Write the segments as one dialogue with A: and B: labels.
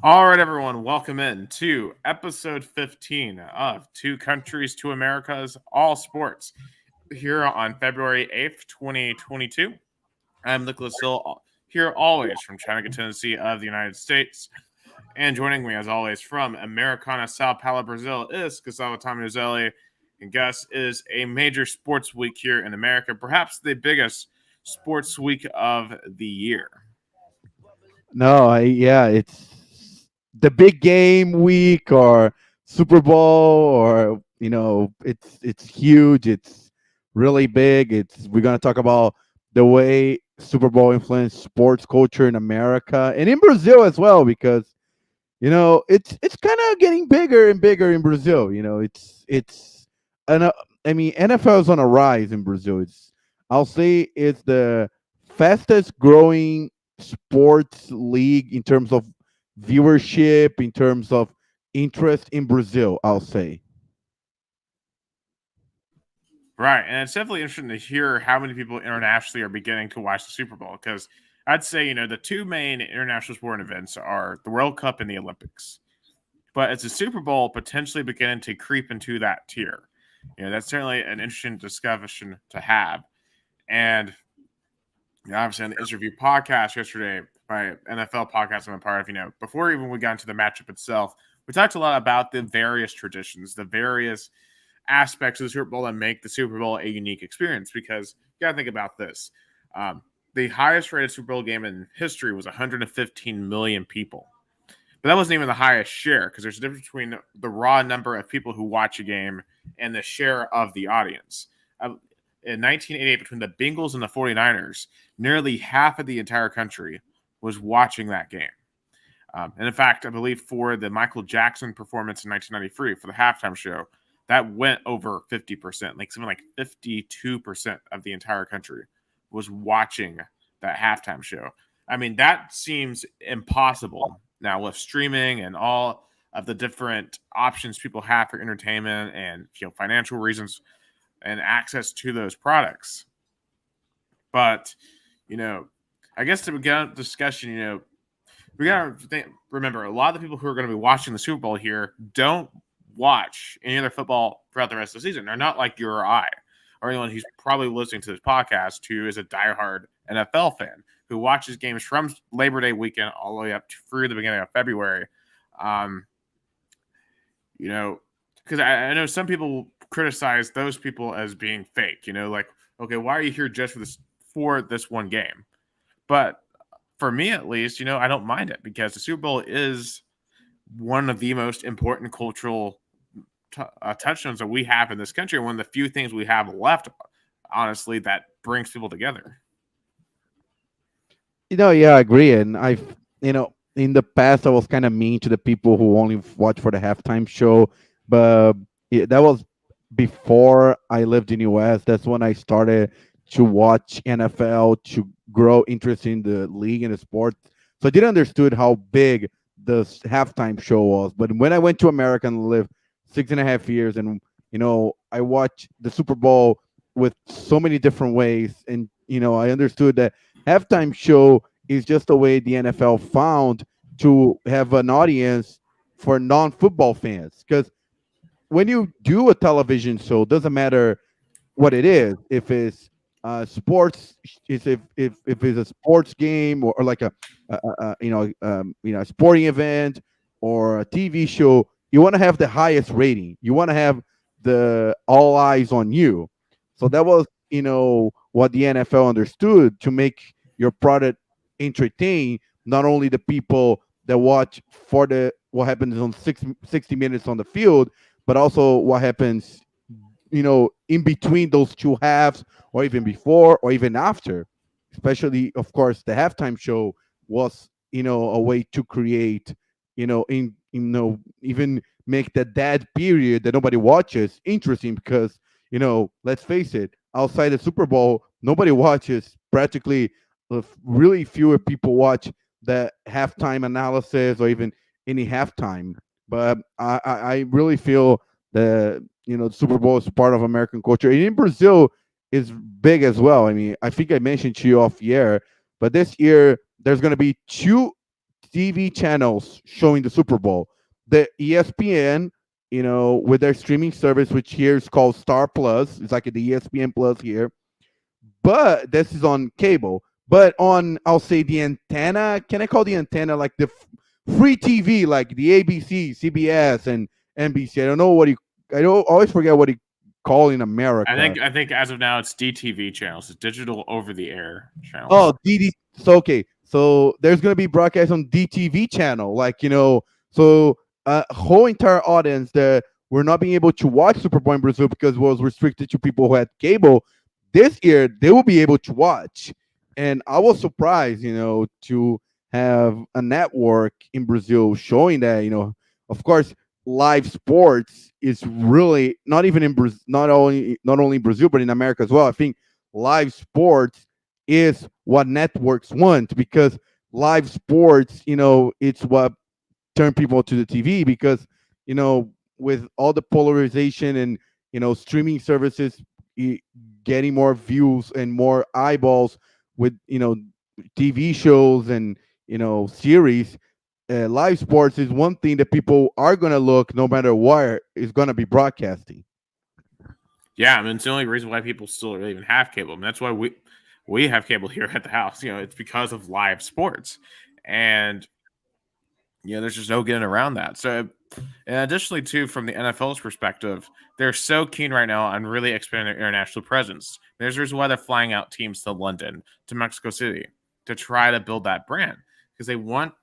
A: All right, everyone, welcome in to episode 15 of Two Countries, Two Americas, All Sports here on February 8th, 2022. I'm Nicholas Hill, here always from Chattanooga, Tennessee of the United States. And joining me, as always, from Americana, Sao Paulo, Brazil, is Gustavo Tomazeli. And Gus, is a major sports week here in America, perhaps the biggest sports week of the year.
B: No, yeah, it's the big game week or Super Bowl or it's huge. It's really big. It's we're gonna talk about the way Super Bowl influenced sports culture in America and in Brazil as well because it's kind of getting bigger and bigger in Brazil. It's and I mean NFL is on a rise in Brazil. I'll say it's the fastest growing sports league in terms of viewership, in terms of interest in Brazil. I'll say.
A: Right, and it's definitely interesting to hear how many people internationally are beginning to watch the Super Bowl because I'd say the two main international sporting events are the World Cup and the Olympics, but it's the Super Bowl potentially beginning to creep into that tier. That's certainly an interesting discussion to have, and obviously on the interview podcast yesterday, my NFL podcast I'm a part of, before even we got into the matchup itself, we talked a lot about the various traditions, the various aspects of the Super Bowl that make the Super Bowl a unique experience. Because you got to think about this: the highest rated Super Bowl game in history was 115 million people, but that wasn't even the highest share because there's a difference between the raw number of people who watch a game and the share of the audience. In 1988, between the Bengals and the 49ers, nearly half of the entire country was watching that game. And in fact, I believe for the Michael Jackson performance in 1993 for the halftime show, that went over 50%, like something like 52% of the entire country was watching that halftime show. I mean, that seems impossible now with streaming and all of the different options people have for entertainment and financial reasons and access to those products. But, I guess to begin a discussion, we got to remember a lot of the people who are going to be watching the Super Bowl here don't watch any other football throughout the rest of the season. They're not like you or I, or anyone who's probably listening to this podcast who is a diehard NFL fan who watches games from Labor Day weekend all the way up through the beginning of February. Because I know some people criticize those people as being fake. Like, okay, why are you here just for this one game? But for me, at least, I don't mind it because the Super Bowl is one of the most important cultural touchdowns that we have in this country, and one of the few things we have left, honestly, that brings people together.
B: Yeah, I agree. And in the past, I was kind of mean to the people who only watch for the halftime show, but that was before I lived in US. That's when I started to watch NFL to grow interest in the league and the sport. So I didn't understood how big the halftime show was. But when I went to America and lived 6.5 years, and I watched the Super Bowl with so many different ways, and I understood that halftime show is just a way the NFL found to have an audience for non-football fans. Because when you do a television show, it doesn't matter what it is. If it's sports, is if it's a sports game or like a sporting event or a TV show, you want to have the highest rating. You want to have the all eyes on you. So that was what the NFL understood to make your product entertain not only the people that watch for the what happens on 60 minutes on the field, but also what happens in between those two halves, or even before, or even after. Especially, of course, the halftime show was, a way to create, even make the dead period that nobody watches interesting because, let's face it, outside the Super Bowl, nobody watches practically. Really fewer people watch the halftime analysis or even any halftime. But I really feel that the Super Bowl is part of American culture, and in Brazil is big as well. I mean, I think I mentioned to you off the air, but this year there's going to be two TV channels showing the Super Bowl. The ESPN, with their streaming service, which here is called Star Plus. It's like the ESPN Plus here, but this is on cable. But on, I'll say the antenna. Can I call the antenna like the free TV, like the ABC, CBS, and NBC? I don't know what you. I don't always forget what you call in America.
A: I think as of now it's DTV channels, it's digital over the air channels.
B: Oh, DD. So okay, so there's gonna be broadcast on DTV channel, so whole entire audience that we're not being able to watch Super Bowl in Brazil because it was restricted to people who had cable. This year they will be able to watch, and I was surprised, to have a network in Brazil showing that. Of course, live sports is really not even in Brazil, not only in Brazil but in America as well. I think live sports is what networks want, because live sports, it's what turn people to the TV, because with all the polarization and streaming services getting more views and more eyeballs with TV shows and series. Live sports is one thing that people are gonna look no matter where is gonna be broadcasting.
A: Yeah, I mean, it's the only reason why people still even have cable. I mean, that's why we have cable here at the house. It's because of live sports, and there's just no getting around that. So, and additionally, too, from the NFL's perspective, they're so keen right now on really expanding their international presence. There's a reason why they're flying out teams to London, to Mexico City, to try to build that brand, because they want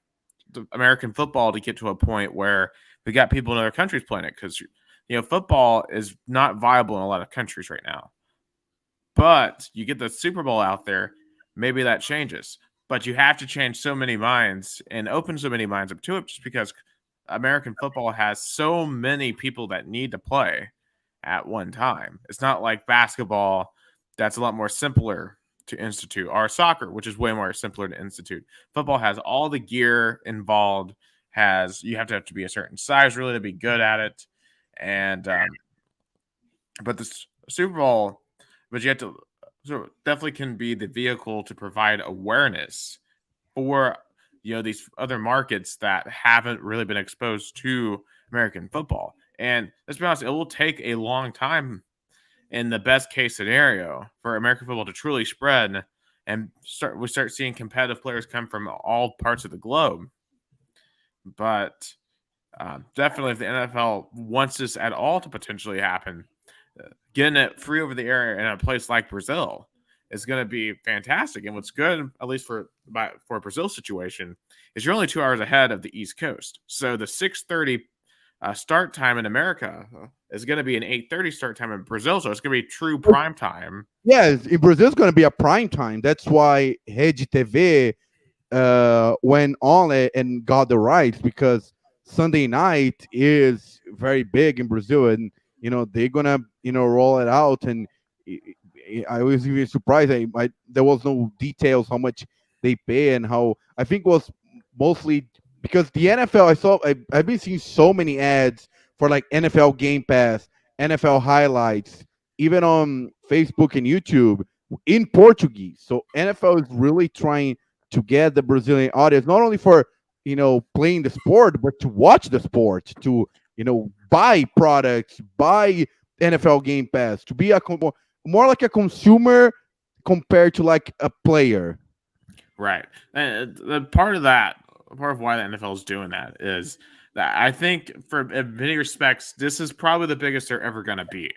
A: the American football to get to a point where we got people in other countries playing it, because football is not viable in a lot of countries right now. But you get the Super Bowl out there, maybe that changes. But you have to change so many minds and open so many minds up to it, just because American football has so many people that need to play at one time. It's not like basketball, that's a lot more simpler to institute, or soccer, which is way more simpler to institute. Football has all the gear involved, you have to be a certain size really to be good at it. And but the Super Bowl, but you have to, so definitely can be the vehicle to provide awareness for these other markets that haven't really been exposed to American football. And let's be honest, it will take a long time in the best case scenario for American football to truly spread and we start seeing competitive players come from all parts of the globe. But definitely, if the NFL wants this at all to potentially happen, getting it free over the air in a place like Brazil is going to be fantastic. And what's good, at least for a Brazil situation, is you're only 2 hours ahead of the East Coast. So the 6:30 start time in America is going to be an 8:30 start time in Brazil. So it's going to be true prime time.
B: Yes, in Brazil it's going to be a prime time. That's why Rede TV went on it and got the rights, because Sunday night is very big in Brazil, and they're gonna roll it out. And I was even surprised there was no details how much they pay, and how I think was mostly because the NFL. I've been seeing so many ads for like NFL Game Pass, NFL highlights, even on Facebook and YouTube in Portuguese. So NFL is really trying to get the Brazilian audience, not only for playing the sport, but to watch the sport, to buy products, buy NFL Game Pass, to be more like a consumer compared to like a player.
A: Right. And the part of why the NFL is doing that is that I think, in many respects, this is probably the biggest they're ever going to be.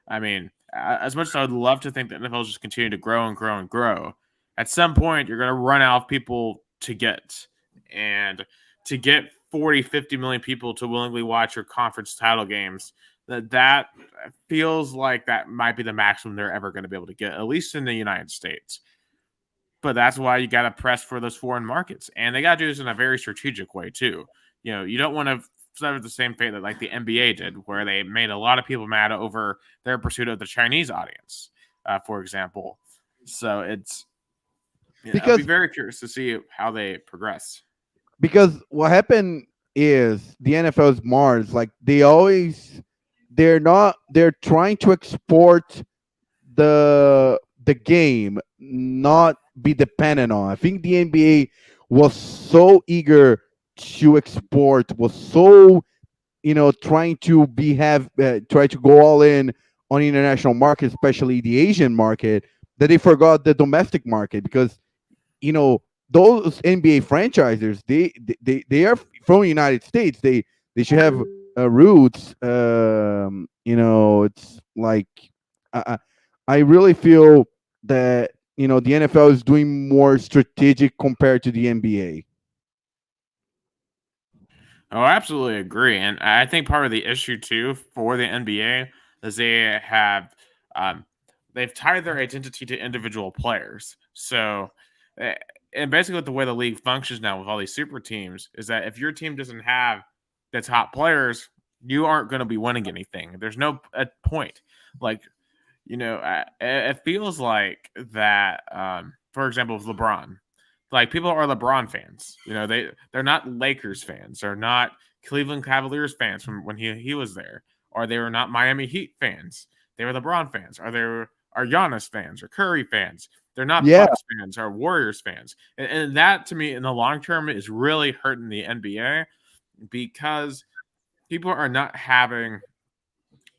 A: I mean, as much as I would love to think that NFL is just continue to grow and grow and grow, at some point you're going to run out of people to get. And to get 40, 50 million people to willingly watch your conference title games, that feels like that might be the maximum they're ever going to be able to get, at least in the United States. But that's why you got to press for those foreign markets. And they got to do this in a very strategic way, too. You don't want to suffer the same fate that like the NBA did, where they made a lot of people mad over their pursuit of the Chinese audience, for example. So it's I'll be very curious to see how they progress.
B: Because what happened is the NFL is Mars. Like they're trying to export the game, not be dependent on. I think the NBA was so eager to export, was so, trying to try to go all in on the international market, especially the Asian market, that they forgot the domestic market. Because those NBA franchises, they are from the United States. They should have roots. It's like, I, I really feel that the NFL is doing more strategic compared to the NBA.
A: Oh, I absolutely agree. And I think part of the issue too for the NBA is um, they've tied their identity to individual players. So, eh, and basically the way the league functions now with all these super teams is that if your team doesn't have the top players, you aren't going to be winning anything. There's no point. Like, it feels like that. For example, with LeBron, like people are LeBron fans. They're not Lakers fans. They're not Cleveland Cavaliers fans from when he was there, or they were not Miami Heat fans. They were LeBron fans. Or they are Giannis fans or Curry fans. They're not
B: Yeah.
A: Bucks fans or Warriors fans. And that to me in the long term is really hurting the NBA because people are not having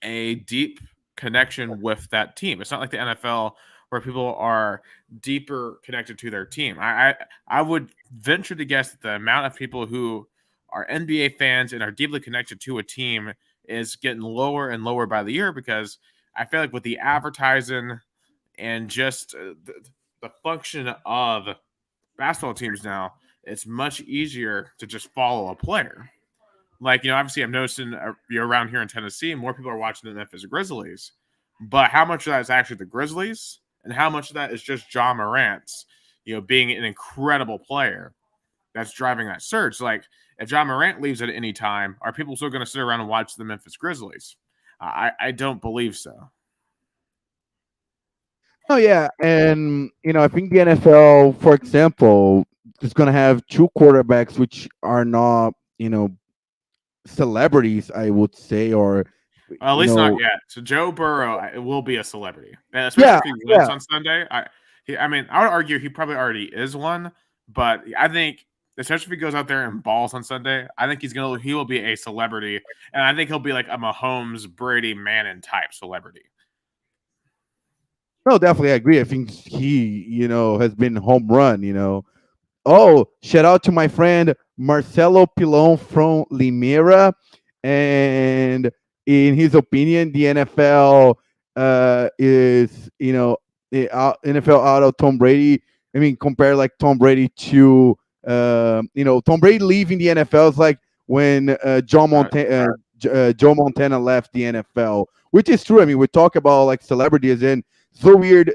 A: a deep connection with that team. It's not like the NFL where people are deeper connected to their team. I would venture to guess that the amount of people who are NBA fans and are deeply connected to a team is getting lower and lower by the year because I feel like with the advertising and just the function of basketball teams now, it's much easier to just follow a player. Like, obviously I'm noticing around here in Tennessee, more people are watching the Memphis Grizzlies. But how much of that is actually the Grizzlies and how much of that is just John Morant's, being an incredible player that's driving that surge? Like, if John Morant leaves at any time, are people still going to sit around and watch the Memphis Grizzlies? I don't believe so.
B: Oh yeah, and I think the NFL, for example, is going to have two quarterbacks which are not, celebrities, I would say, or
A: Well, at
B: you
A: least not
B: know,
A: yet. So Joe Burrow it will be a celebrity, and especially
B: yeah,
A: if he wins
B: yeah.
A: on Sunday. I mean, I would argue he probably already is one, but I think especially if he goes out there and balls on Sunday, I think he will be a celebrity, and I think he'll be like a Mahomes, Brady, Manning type celebrity.
B: No, definitely, I agree. I think he, has been home run. Oh, shout out to my friend Marcelo Pilon from Limeira. And in his opinion, the NFL is, NFL out of Tom Brady. I mean, compare like Tom Brady to, Tom Brady leaving the NFL is like when Joe Montana left the NFL, which is true. I mean, we talk about like celebrities, and so weird.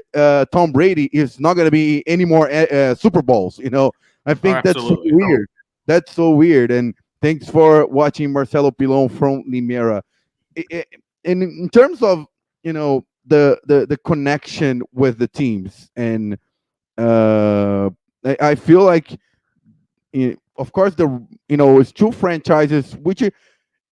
B: Tom Brady is not going to be any more Super Bowls. I
A: Oh,
B: think that's so
A: absolutely.
B: weird. That's so weird. And thanks for watching Marcelo Pilon from Limeira. And in terms of the connection with the teams, and I feel like, of course, it's two franchises which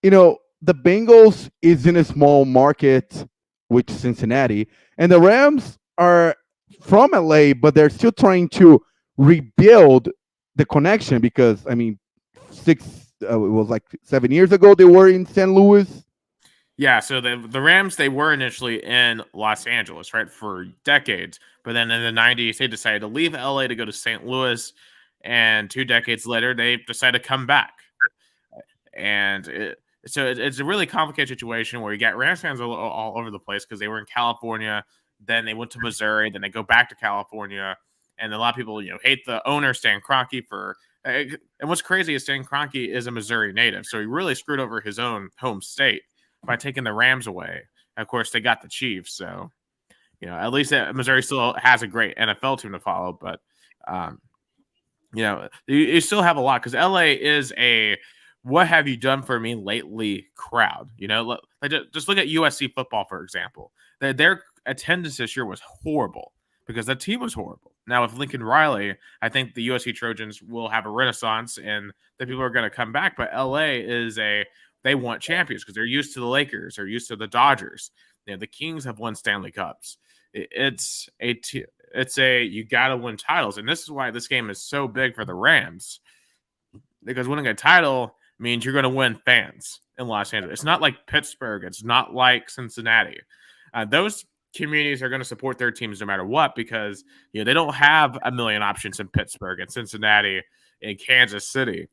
B: the Bengals is in a small market, which is Cincinnati, and the Rams are from LA, but they're still trying to rebuild the connection because I mean, it was like 7 years ago they were in St. Louis.
A: Yeah, so the Rams, they were initially in Los Angeles, right, for decades, but then in the 90s they decided to leave LA to go to St. Louis, and 2 decades later they decided to come back. And it's a really complicated situation where you got Rams fans all over the place because they were in California, then they went to Missouri, then they go back to California, and a lot of people hate the owner Stan Kroenke for. And what's crazy is Stan Kroenke is a Missouri native, so he really screwed over his own home state by taking the Rams away. And of course, they got the Chiefs, so at least Missouri still has a great NFL team to follow. But um, you still have a lot because LA is a what have you done for me lately crowd. Just look at USC football, for example. Their attendance this year was horrible because the team was horrible. Now, with Lincoln Riley, I think the USC Trojans will have a renaissance and the people are going to come back. But LA they want champions because they're used to the Lakers, they're used to the Dodgers. The Kings have won Stanley Cups. It's a you got to win titles, and this is why this game is so big for the Rams because winning a title means you're going to win fans in Los Angeles. It's not like Pittsburgh. It's not like Cincinnati. Those communities are going to support their teams no matter what because they don't have a million options in Pittsburgh and Cincinnati and Kansas City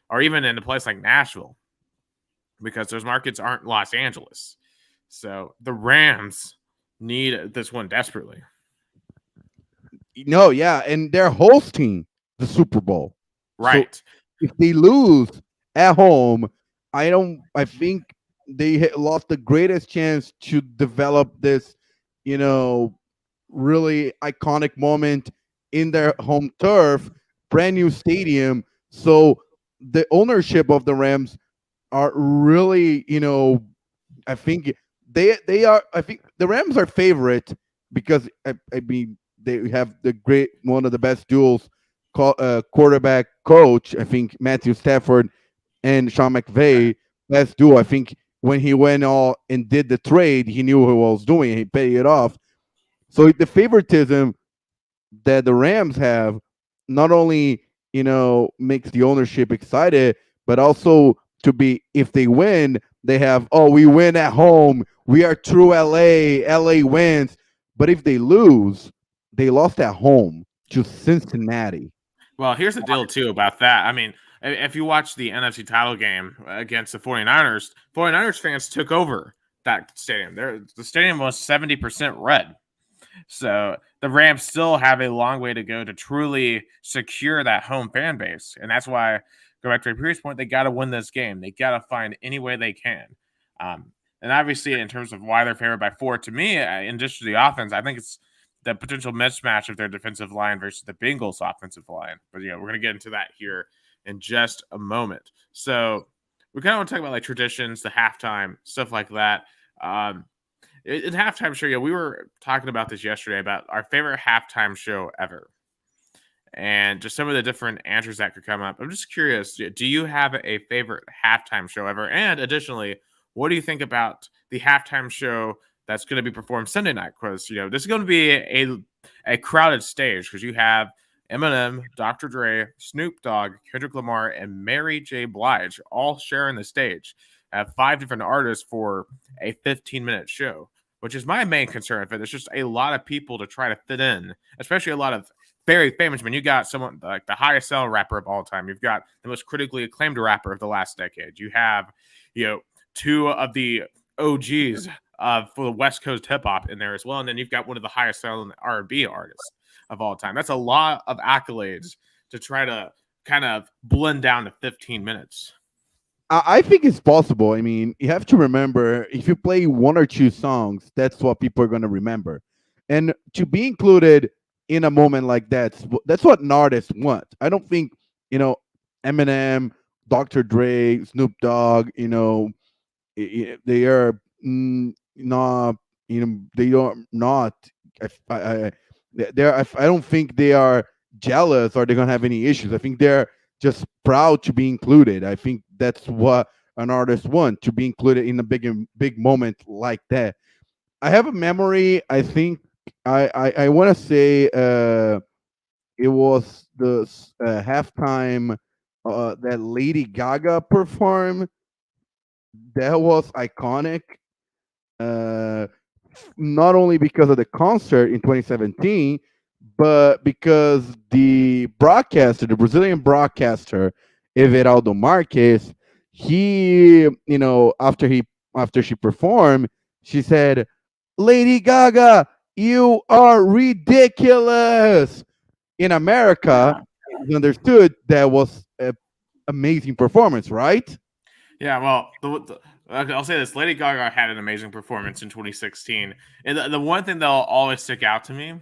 A: or even in a place like Nashville because those markets aren't Los Angeles. So the Rams need this one desperately.
B: No, yeah, and they're hosting the Super Bowl. So
A: Right.
B: if they lose at home, I think they lost the greatest chance to develop this, you know, really iconic moment in their home turf, brand new stadium. So the ownership of the Rams are really, I think they are. I think the Rams are favorite because I mean they have the great one of the best duels, quarterback coach. I think Matthew Stafford and Sean McVay best duo. I think when he went all and did the trade, he knew what he was doing. He paid it off. So the favoritism that the Rams have not only makes the ownership excited, but also to be if they win, they have we win at home, we are true LA wins. But if they lose, they lost at home to Cincinnati.
A: Well, here's the deal, too, about that. I mean, if you watch the NFC title game against the 49ers fans took over that stadium. The stadium was 70% red. So the Rams still have a long way to go to truly secure that home fan base. And that's why, go back to a previous point, they got to win this game. They got to find any way they can. And obviously, in terms of why they're favored by 4, to me, in addition to the offense, I think it's the potential mismatch of their defensive line versus the Bengals offensive line. But, we're going to get into that here in just a moment. So we kind of want to talk about like traditions, the halftime, stuff like that. In halftime show, we were talking about this yesterday about our favorite halftime show ever, and just some of the different answers that could come up. I'm just curious: do you have a favorite halftime show ever? And additionally, what do you think about the halftime show that's going to be performed Sunday night? Because this is going to be a crowded stage because you have Eminem, Dr. Dre, Snoop Dogg, Kendrick Lamar, and Mary J. Blige all sharing the stage. I have 5 different artists for a 15-minute show, which is my main concern with it. There's just a lot of people to try to fit in, especially a lot of very famous men. You got someone like the highest selling rapper of all time. You've got the most critically acclaimed rapper of the last decade. You have, 2 of the OGs for the West Coast hip hop in there as well. And then you've got one of the highest selling R&B artists of all time. That's a lot of accolades to try to kind of blend down to 15 minutes.
B: I think it's possible. I mean, you have to remember if you play 1 or 2 songs, that's what people are going to remember. And to be included in a moment like that's what an artist wants. I don't think, Eminem, Dr. Dre, Snoop Dogg, they are not, they are not. I, I don't think they are jealous or they're gonna have any issues. I think they're just proud to be included. I think that's what an artist wants, to be included in a big moment like that. I have a memory. I think I want to say it was the halftime that Lady Gaga performed. That was iconic. Uh, Not only because of the concert in 2017, but because the broadcaster, the Brazilian broadcaster, Everaldo Marques, he, after she performed, she said, "Lady Gaga, you are ridiculous." In America, it's understood that was an amazing performance, right?
A: Yeah, well, I'll say this: Lady Gaga had an amazing performance in 2016, and the one thing that'll always stick out to me,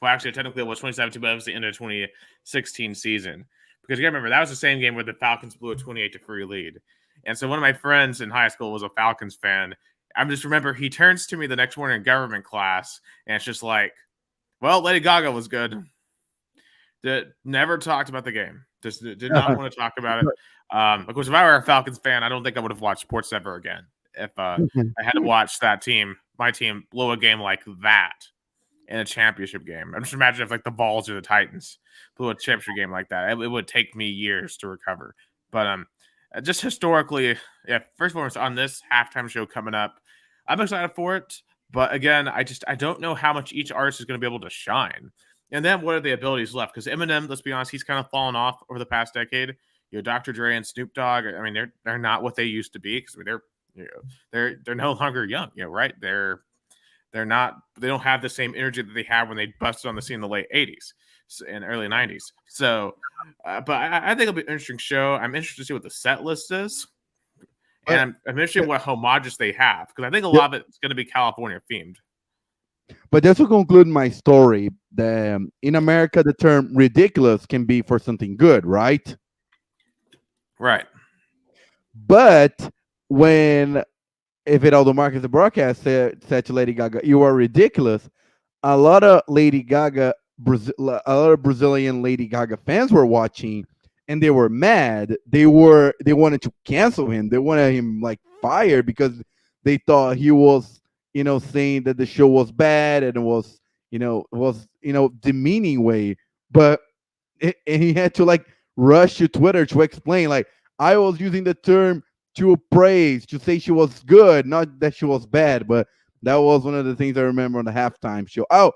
A: well, actually, technically it was 2017, but it was the end of 2016 season because you gotta remember that was the same game where the Falcons blew a 28-3 lead, and so one of my friends in high school was a Falcons fan. I just remember he turns to me the next morning in government class, and it's just like, "Well, Lady Gaga was good." That never talked about the game. Just did not want to talk about it. Of course, if I were a Falcons fan, I don't think I would have watched sports ever again if I had to watch my team blow a game like that. in a championship game. I'm just imagine if like the Vols or the Titans blew a championship game like that. It would take me years to recover. But just historically, yeah. First of all, on this halftime show coming up, I'm excited for it. But again, I don't know how much each artist is going to be able to shine. And then what are the abilities left? Because Eminem, let's be honest, he's kind of fallen off over the past decade. Dr. Dre and Snoop Dogg. I mean, they're not what they used to be because I mean, they're no longer young. Right? They're not. They don't have the same energy that they had when they busted on the scene in the late '80s and early '90s. So, but I think it'll be an interesting show. I'm interested to see what the set list is, and I'm interested in what homages they have because I think a lot of it's going to be California themed.
B: But just to conclude my story, in America, the term ridiculous can be for something good, right?
A: Right.
B: But when if it although Marcus the broadcast said to Lady Gaga, "You are ridiculous," a lot of a lot of Brazilian Lady Gaga fans were watching, and they were mad. They wanted to cancel him. They wanted him like fired because they thought he was, saying that the show was bad and it was demeaning way. But and he had to like rush to Twitter to explain like I was using the term to praise, to say she was good, not that she was bad. But that was one of the things I remember on the halftime show. Oh,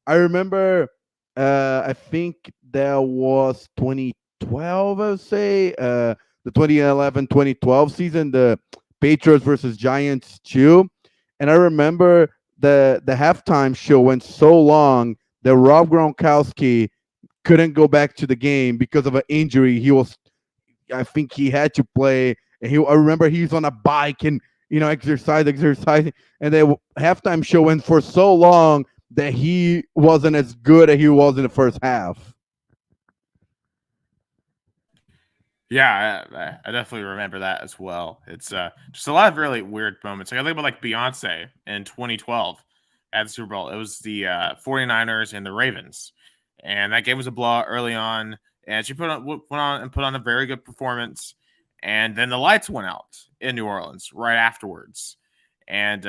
B: I remember. I think that was 2012. I would say the 2011-2012 season, the Patriots versus Giants 2. And I remember the halftime show went so long that Rob Gronkowski couldn't go back to the game because of an injury. I think he had to play. And I remember he's on a bike and exercising, and the halftime show went for so long that he wasn't as good as he was in the first half.
A: Yeah, I definitely remember that as well. It's just a lot of really weird moments. Like I think about like Beyonce in 2012 at the Super Bowl. It was the 49ers and the Ravens. And that game was a blowout early on. And she went on and put on a very good performance. And then the lights went out in New Orleans right afterwards. And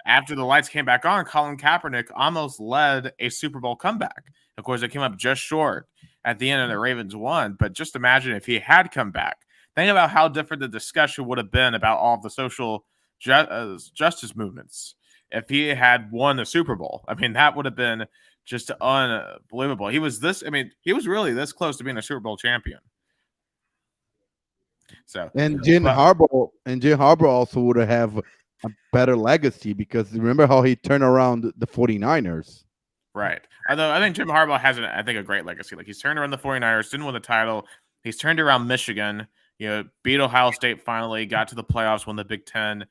A: after the lights came back on, Colin Kaepernick almost led a Super Bowl comeback. Of course, it came up just short at the end, and the Ravens won. But just imagine if he had come back. Think about how different the discussion would have been about all of the social justice movements if he had won the Super Bowl. I mean, that would have been just unbelievable. He was really this close to being a Super Bowl champion. So
B: and Jim Harbaugh also would have a better legacy because remember how he turned around the 49ers.
A: Right. Although I think Jim Harbaugh has a great legacy. Like he's turned around the 49ers, didn't win the title. He's turned around Michigan, beat Ohio State finally, got to the playoffs, won the Big Ten.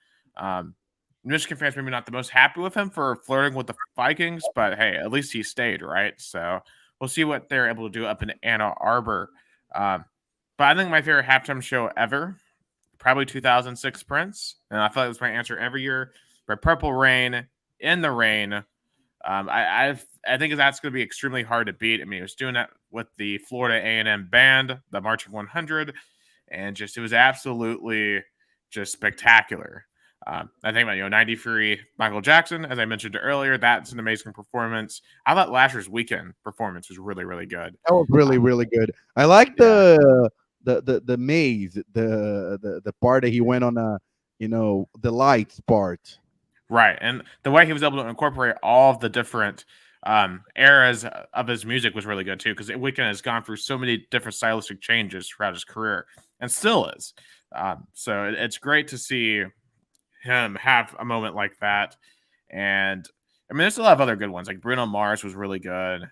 A: Michigan fans maybe not the most happy with him for flirting with the Vikings, but hey, at least he stayed, right? So we'll see what they're able to do up in Ann Arbor. But I think my favorite halftime show ever, probably 2006 Prince. And I feel like that's my answer every year. But Purple Rain, In the Rain. I think that's going to be extremely hard to beat. I mean, he was doing that with the Florida A&M band, the Marching 100, and it was absolutely just spectacular. I think about 93 Michael Jackson, as I mentioned earlier. That's an amazing performance. I thought last year's Weekend performance was really, really good.
B: That was really, really good. I like the maze, the part that he went on the lights part.
A: Right. And the way he was able to incorporate all of the different eras of his music was really good too, because Weeknd has gone through so many different stylistic changes throughout his career and still is. So it's great to see him have a moment like that. And I mean, there's a lot of other good ones. Like Bruno Mars was really good.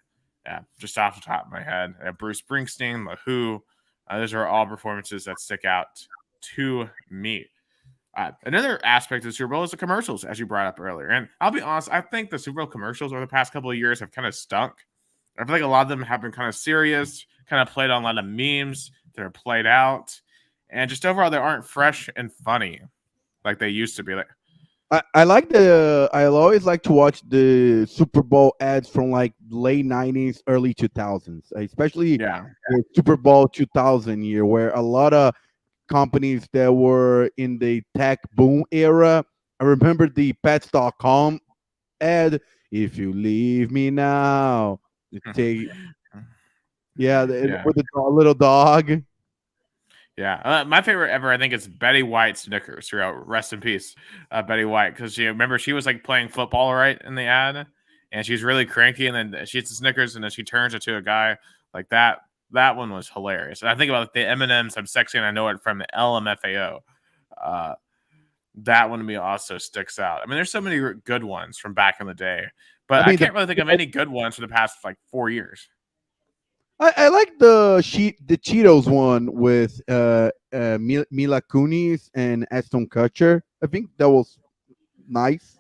A: Yeah, just off the top of my head. Bruce Springsteen, The Who. Those are all performances that stick out to me. Another aspect of the Super Bowl is the commercials, as you brought up earlier. And I'll be honest, I think the Super Bowl commercials over the past couple of years have kind of stunk. I feel like a lot of them have been kind of serious, kind of played on a lot of memes that are played out. And just overall, they aren't fresh and funny like they used to be. Like,
B: I always like to watch the Super Bowl ads from like late 90s, early 2000s, especially the Super Bowl 2000 year, where a lot of companies that were in the tech boom era. I remember the pets.com ad. If you leave me now, you take yeah,
A: Yeah.
B: with the little dog.
A: Yeah, my favorite ever, I think, is Betty White Snickers. Throughout, rest in peace, Betty White, because you remember she was like playing football right in the ad, and she's really cranky, and then she eats the Snickers, and then she turns into a guy like that. That one was hilarious. And I think about like, the M and M's. I'm sexy, and I know it from the LMFAO. Uh, that one to me also sticks out. I mean, there's so many good ones from back in the day,
B: I
A: but I
B: mean,
A: can't really think of any good ones for the past like 4 years.
B: I like the Cheetos one with Mila Kunis and Aston Kutcher. I think that was nice.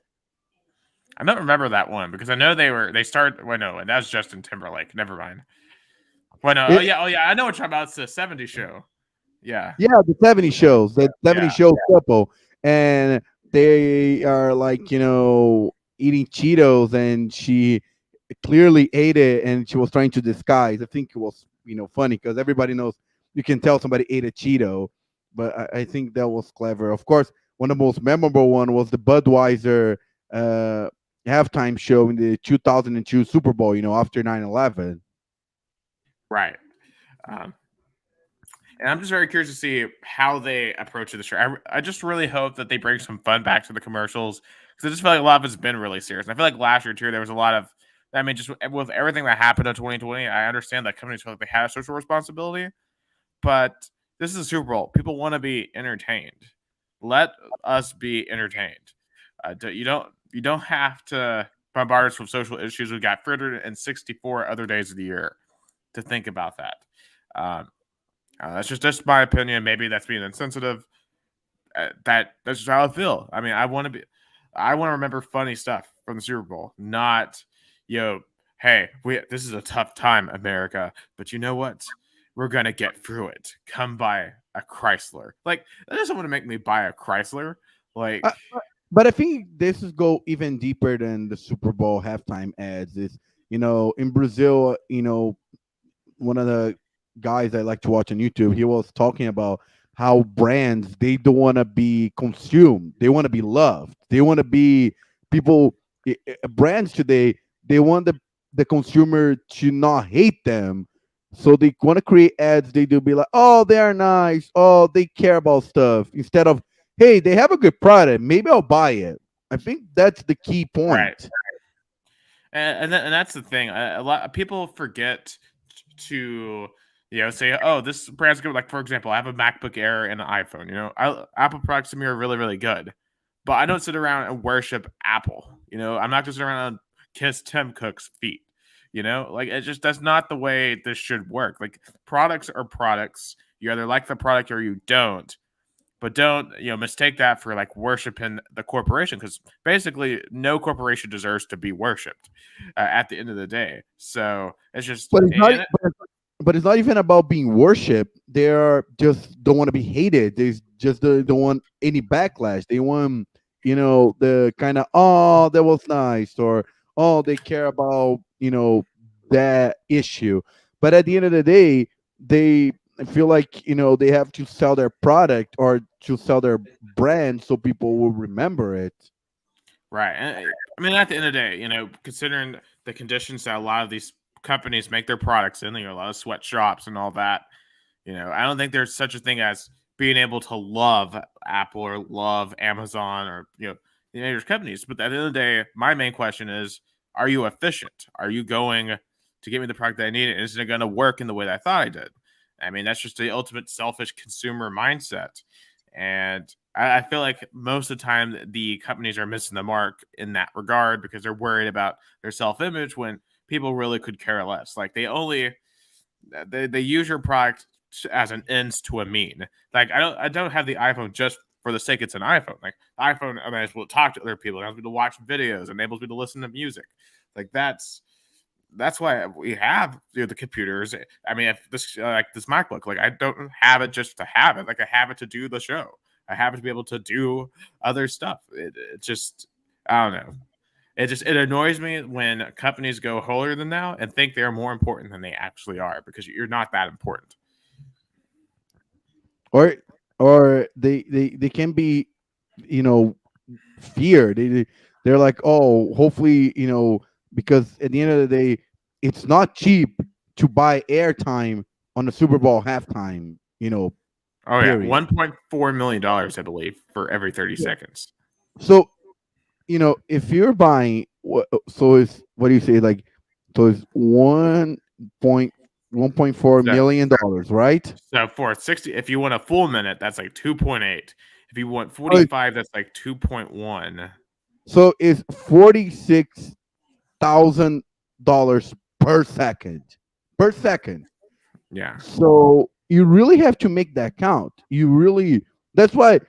A: I don't remember that one because I know they started. Well, no, and that's Justin Timberlake. Never mind. Well, no,
B: It,
A: oh yeah, I know what you're talking about. It's the '70s show. Yeah,
B: yeah, the 70 shows, the 70
A: yeah,
B: shows couple, and they are like eating Cheetos, and she clearly ate it, and she was trying to disguise. I think it was funny because everybody knows you can tell somebody ate a Cheeto, but I think that was clever. Of course, one of the most memorable one was the Budweiser uh, halftime show in the 2002 Super Bowl. After 9/11.
A: right. Um, and I'm just very curious to see how they approach this show. I just really hope that they bring some fun back to the commercials because I just feel like a lot of it's been really serious. And I feel like last year too, there was a lot of. I mean, just with everything that happened in 2020, I understand that companies feel like they have a social responsibility, but this is a Super Bowl. People want to be entertained. Let us be entertained. You don't have to bombard us with social issues. We've got 364 other days of the year to think about that. Um, that's just my opinion. Maybe that's being insensitive. That's just how I feel. I mean, I want to remember funny stuff from the Super Bowl, not yo. Hey, this is a tough time, America, but you know what? We're gonna get through it. Come buy a Chrysler. Like that doesn't want to make me buy a Chrysler. Like
B: But I think this is go even deeper than the Super Bowl halftime ads. Is in Brazil, one of the guys I like to watch on YouTube, he was talking about how brands they don't want to be consumed, they want to be loved, they want to be people. Brands today they want the consumer to not hate them, so they want to create ads. They do be like, oh, they are nice, oh, they care about stuff, instead of hey, they have a good product, maybe I'll buy it. I think that's the key
A: right.
B: point.
A: And that's the thing. A lot of people forget to say, oh, this brand's good. Like for example, I have a MacBook Air and an iPhone. Apple products to me are really really good, but I don't sit around and worship Apple. I'm not just sit around and kiss Tim Cook's feet. Like it just that's not the way this should work. Like products are products. You either like the product or you don't. But don't mistake that for like worshiping the corporation because basically no corporation deserves to be worshipped at the end of the day. So it's just
B: But it's not.
A: and
B: But it's not even about being worshipped. They are just don't want to be hated. They just don't want any backlash. They want the kind of oh that was nice, or oh they care about that issue. But at the end of the day, they feel like they have to sell their product or to sell their brand so people will remember it.
A: right. And I mean, at the end of the day, considering the conditions that a lot of these companies make their products in, a lot of sweatshops and all that, I don't think there's such a thing as being able to love Apple or love Amazon or the major companies. But at the end of the day, my main question is: are you efficient? Are you going to get me the product that I need? And is it going to work in the way that I thought I did? I mean, that's just the ultimate selfish consumer mindset. And I feel like most of the time the companies are missing the mark in that regard because they're worried about their self image when people really could care less. Like they use your product as an ends to a mean. Like I don't have the iPhone just for the sake it's an iPhone. Like the iPhone enables me to talk to other people, enables me to watch videos, enables me to listen to music. Like that's why we have the computers. I mean, if this like this MacBook, like I don't have it just to have it. Like I have it to do the show. I have it to be able to do other stuff. It just I don't know. It annoys me when companies go holier than thou and think they're more important than they actually are because you're not that important.
B: or they can be you know feared. they're like, oh, hopefully, because at the end of the day, it's not cheap to buy airtime on the Super Bowl halftime,
A: Oh yeah,
B: period.
A: $1.4 million, I believe, for every 30
B: Yeah.
A: seconds.
B: So, if you're buying, so it's, what do you say, like, so it's point 1.4
A: So
B: million dollars, right?
A: so for 60, if you want a full minute, that's like 2.8. If you want
B: So
A: 45, that's like 2.1.
B: so it's $46,000 per second. Per second.
A: Yeah.
B: So you really have to make that count. You really, that's why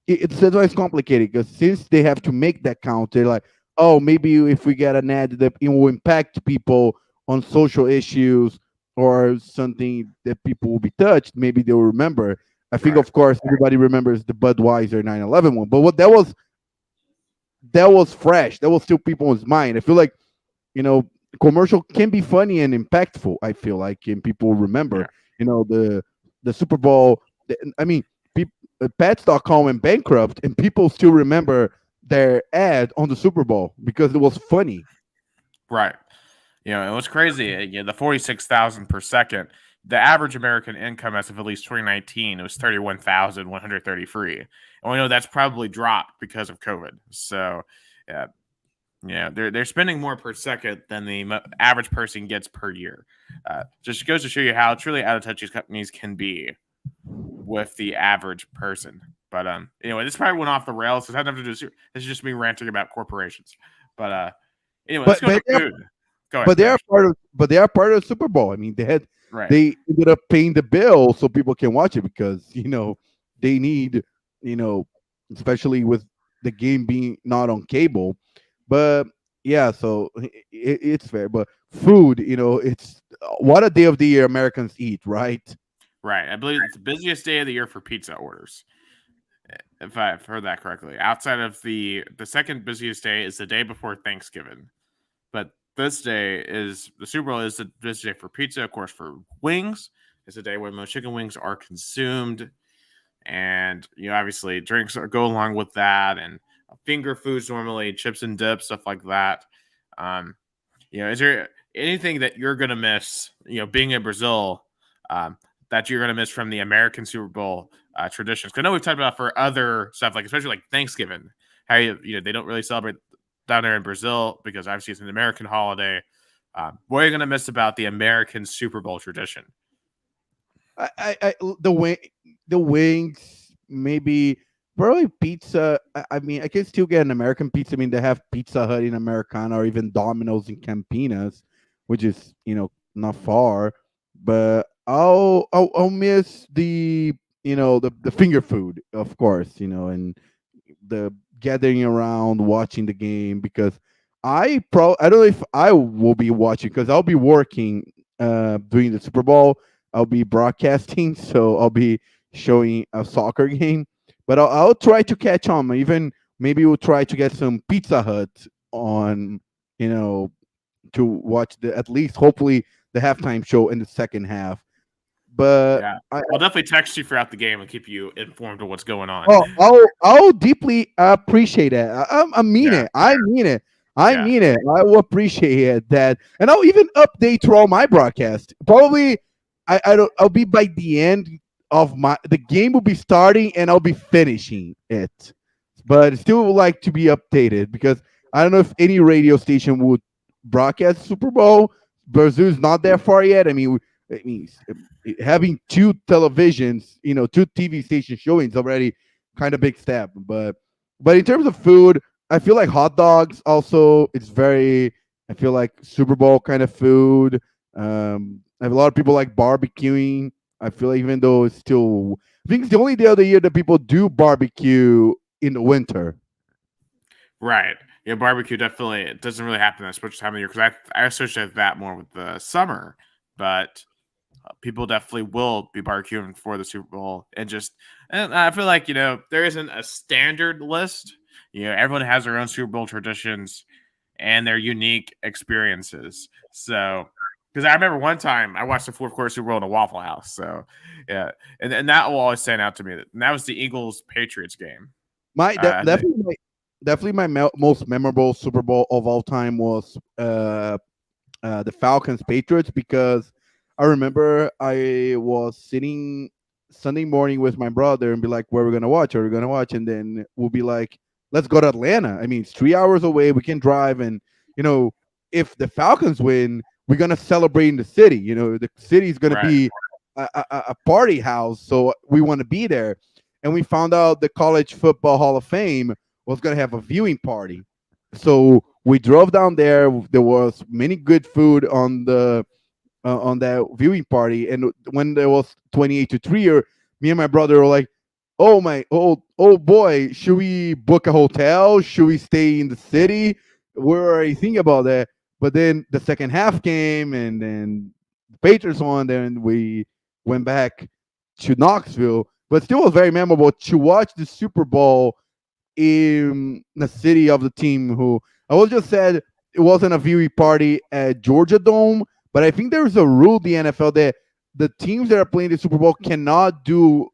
B: that's why it's complicated, because since they have to make that count, they're like, oh, maybe if we get an ad that it will impact people on social issues or something that people will be touched, maybe they'll remember. I think,
A: Right.
B: of course, everybody remembers the Budweiser 9/11 one, but what that was fresh. That was still people's mind. I feel like, you know, commercial can be funny and impactful. I feel like, and people remember,
A: Yeah.
B: the Super Bowl. I mean, Pets.com went bankrupt, and people still remember their ad on the Super Bowl because it was funny.
A: Right. It was crazy. The 46,000 per second. The average American income as of at least 2019, it was 31,133. And we know that's probably dropped because of COVID. So, yeah, they're spending more per second than the average person gets per year. Just goes to show you how truly out of touch these companies can be with the average person. But anyway, this probably went off the rails. This had nothing to do. This is just me ranting about corporations. But anyway, let's
B: But
A: go to food. Go ahead,
B: but they are
A: finish.
B: part of the Super Bowl. I mean,
A: Right.
B: they ended up paying the bill so people can watch it, because they need, you know especially with the game being not on cable. But yeah, so it's fair. But food, it's what a day of the year Americans eat, right?
A: Right. I believe it's the busiest day of the year for pizza orders, if I've heard that correctly. Outside of the second busiest day is the day before Thanksgiving. But this day is the Super Bowl is the busiest day for pizza, of course, for wings. It's a day when most chicken wings are consumed. And obviously drinks go along with that, and finger foods normally, chips and dips, stuff like that. Um, is there anything that you're gonna miss? Being in Brazil, that you're gonna miss from the American Super Bowl traditions? 'Cause I know we've talked about for other stuff, like especially like Thanksgiving, how they don't really celebrate down there in Brazil because obviously it's an American holiday. What are you gonna miss about the American Super Bowl tradition?
B: I the wings, maybe, probably pizza. I mean, I can still get an American pizza. I mean, they have Pizza Hut in Americana, or even Domino's in Campinas, which is, not far. But I'll miss the finger food, of course, and the gathering around watching the game, because I don't know if I will be watching, because I'll be working during the Super Bowl. I'll be broadcasting, so I'll be showing a soccer game. But I'll try to catch on. Even maybe we'll try to get some Pizza Hut on, you know, to watch at least, hopefully, the halftime show in the second half. But
A: Yeah, I'll definitely text you throughout the game and keep you informed of what's going on.
B: I'll deeply appreciate it. I mean
A: Yeah,
B: it. I mean it. I
A: yeah.
B: mean it. I will appreciate that, and I'll even update through all my broadcast. Probably, I don't. I'll be by the end of the game will be starting, and I'll be finishing it. But still would like to be updated, because I don't know if any radio station would broadcast Super Bowl. Brazil's not that far yet. I mean, having two televisions, two TV station showings already kind of big step. But in terms of food, I feel like hot dogs also, it's very, I feel like Super Bowl kind of food. I have a lot of people like barbecuing. I feel like, even though it's still, I think it's the only day of the year that people do barbecue in the winter.
A: Right. Yeah, barbecue definitely it doesn't really happen that much time of year because I associate that more with the summer, but people definitely will be barbecuing for the Super Bowl and I feel like there isn't a standard list. Everyone has their own Super Bowl traditions and their unique experiences. So, because I remember one time I watched the fourth quarter Super Bowl in a Waffle House. So, yeah, and that will always stand out to me. And that was the Eagles Patriots game.
B: My
A: Uh,
B: definitely definitely my most memorable Super Bowl of all time was the Falcons Patriots, because I remember I was sitting Sunday morning with my brother and be like, "Where are we gonna watch? Are we gonna watch?" And then we'll be like, "Let's go to Atlanta. I mean, it's 3 hours away. We can drive, and you know, if the Falcons win, we're gonna celebrate in the city. You know, the city's gonna
A: Right.
B: be a party house, so we want to be there." And we found out the College Football Hall of Fame was gonna have a viewing party, so we drove down there. There was many good food on that viewing party, and when there was 28-3, or me and my brother were like, "Oh my, oh boy, should we book a hotel? Should we stay in the city? We're thinking about that." But then the second half came, and then the Patriots won. Then we went back to Knoxville, but still was very memorable to watch the Super Bowl in the city of the team. Who I was just said it wasn't a viewing party at Georgia Dome, but I think there's a rule in the NFL that the teams that are playing the Super Bowl cannot do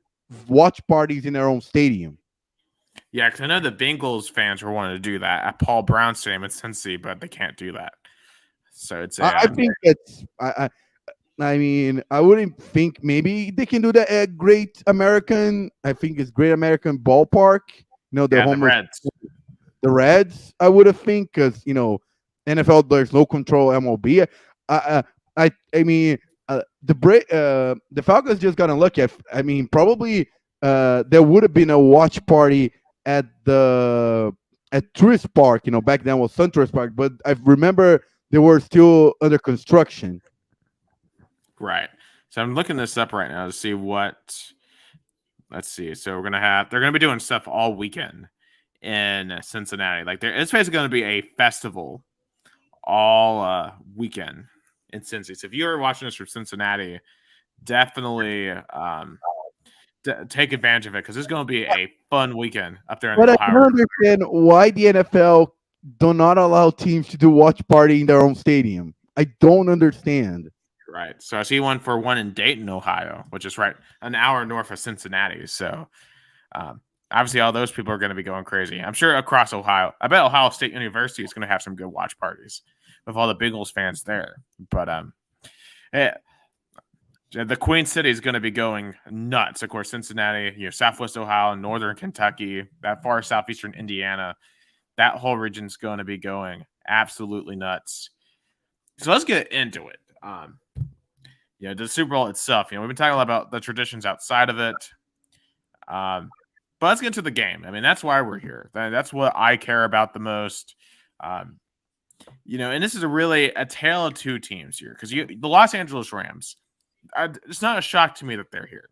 B: watch parties in their own stadium.
A: Yeah, because I know the Bengals fans were wanting to do that at Paul Brown Stadium in Cincy, but they can't do that. So it's
B: I think it's I mean, I wouldn't think maybe they can do that at Great American. I think it's Great American Ballpark. You know, the
A: yeah, the
B: home of
A: Reds.
B: the Reds, I would have think, because NFL, there's no control. MLB, I mean, the Falcons just got unlucky. I mean, probably there would have been a watch party at the at Tourist Park. Back then was SunTrust Park, but I remember they were still under construction.
A: Right. So I'm looking this up right now to see what. Let's see. So they're gonna be doing stuff all weekend in Cincinnati. Like it's basically gonna be a festival all weekend in Cincy. So if you're watching this from Cincinnati, definitely take advantage of it because it's going to be a fun weekend up there in the
B: But I
A: Ohio
B: don't
A: River.
B: understand why the NFL do not allow teams to do watch party in their own stadium. I don't understand.
A: Right. So I see one in Dayton, Ohio, which is right an hour north of Cincinnati. So um, obviously all those people are going to be going crazy. I'm sure across Ohio. I bet Ohio State University is going to have some good watch parties with all the Bengals fans there. But yeah, the Queen City is going to be going nuts. Of course, Cincinnati, Southwest Ohio, Northern Kentucky, that far southeastern Indiana, that whole region's going to be going absolutely nuts. So let's get into it. The Super Bowl itself. We've been talking a lot about the traditions outside of it. But let's get to the game. I mean, that's why we're here. That's what I care about the most. And this is a tale of two teams here because the Los Angeles Rams. It's not a shock to me that they're here.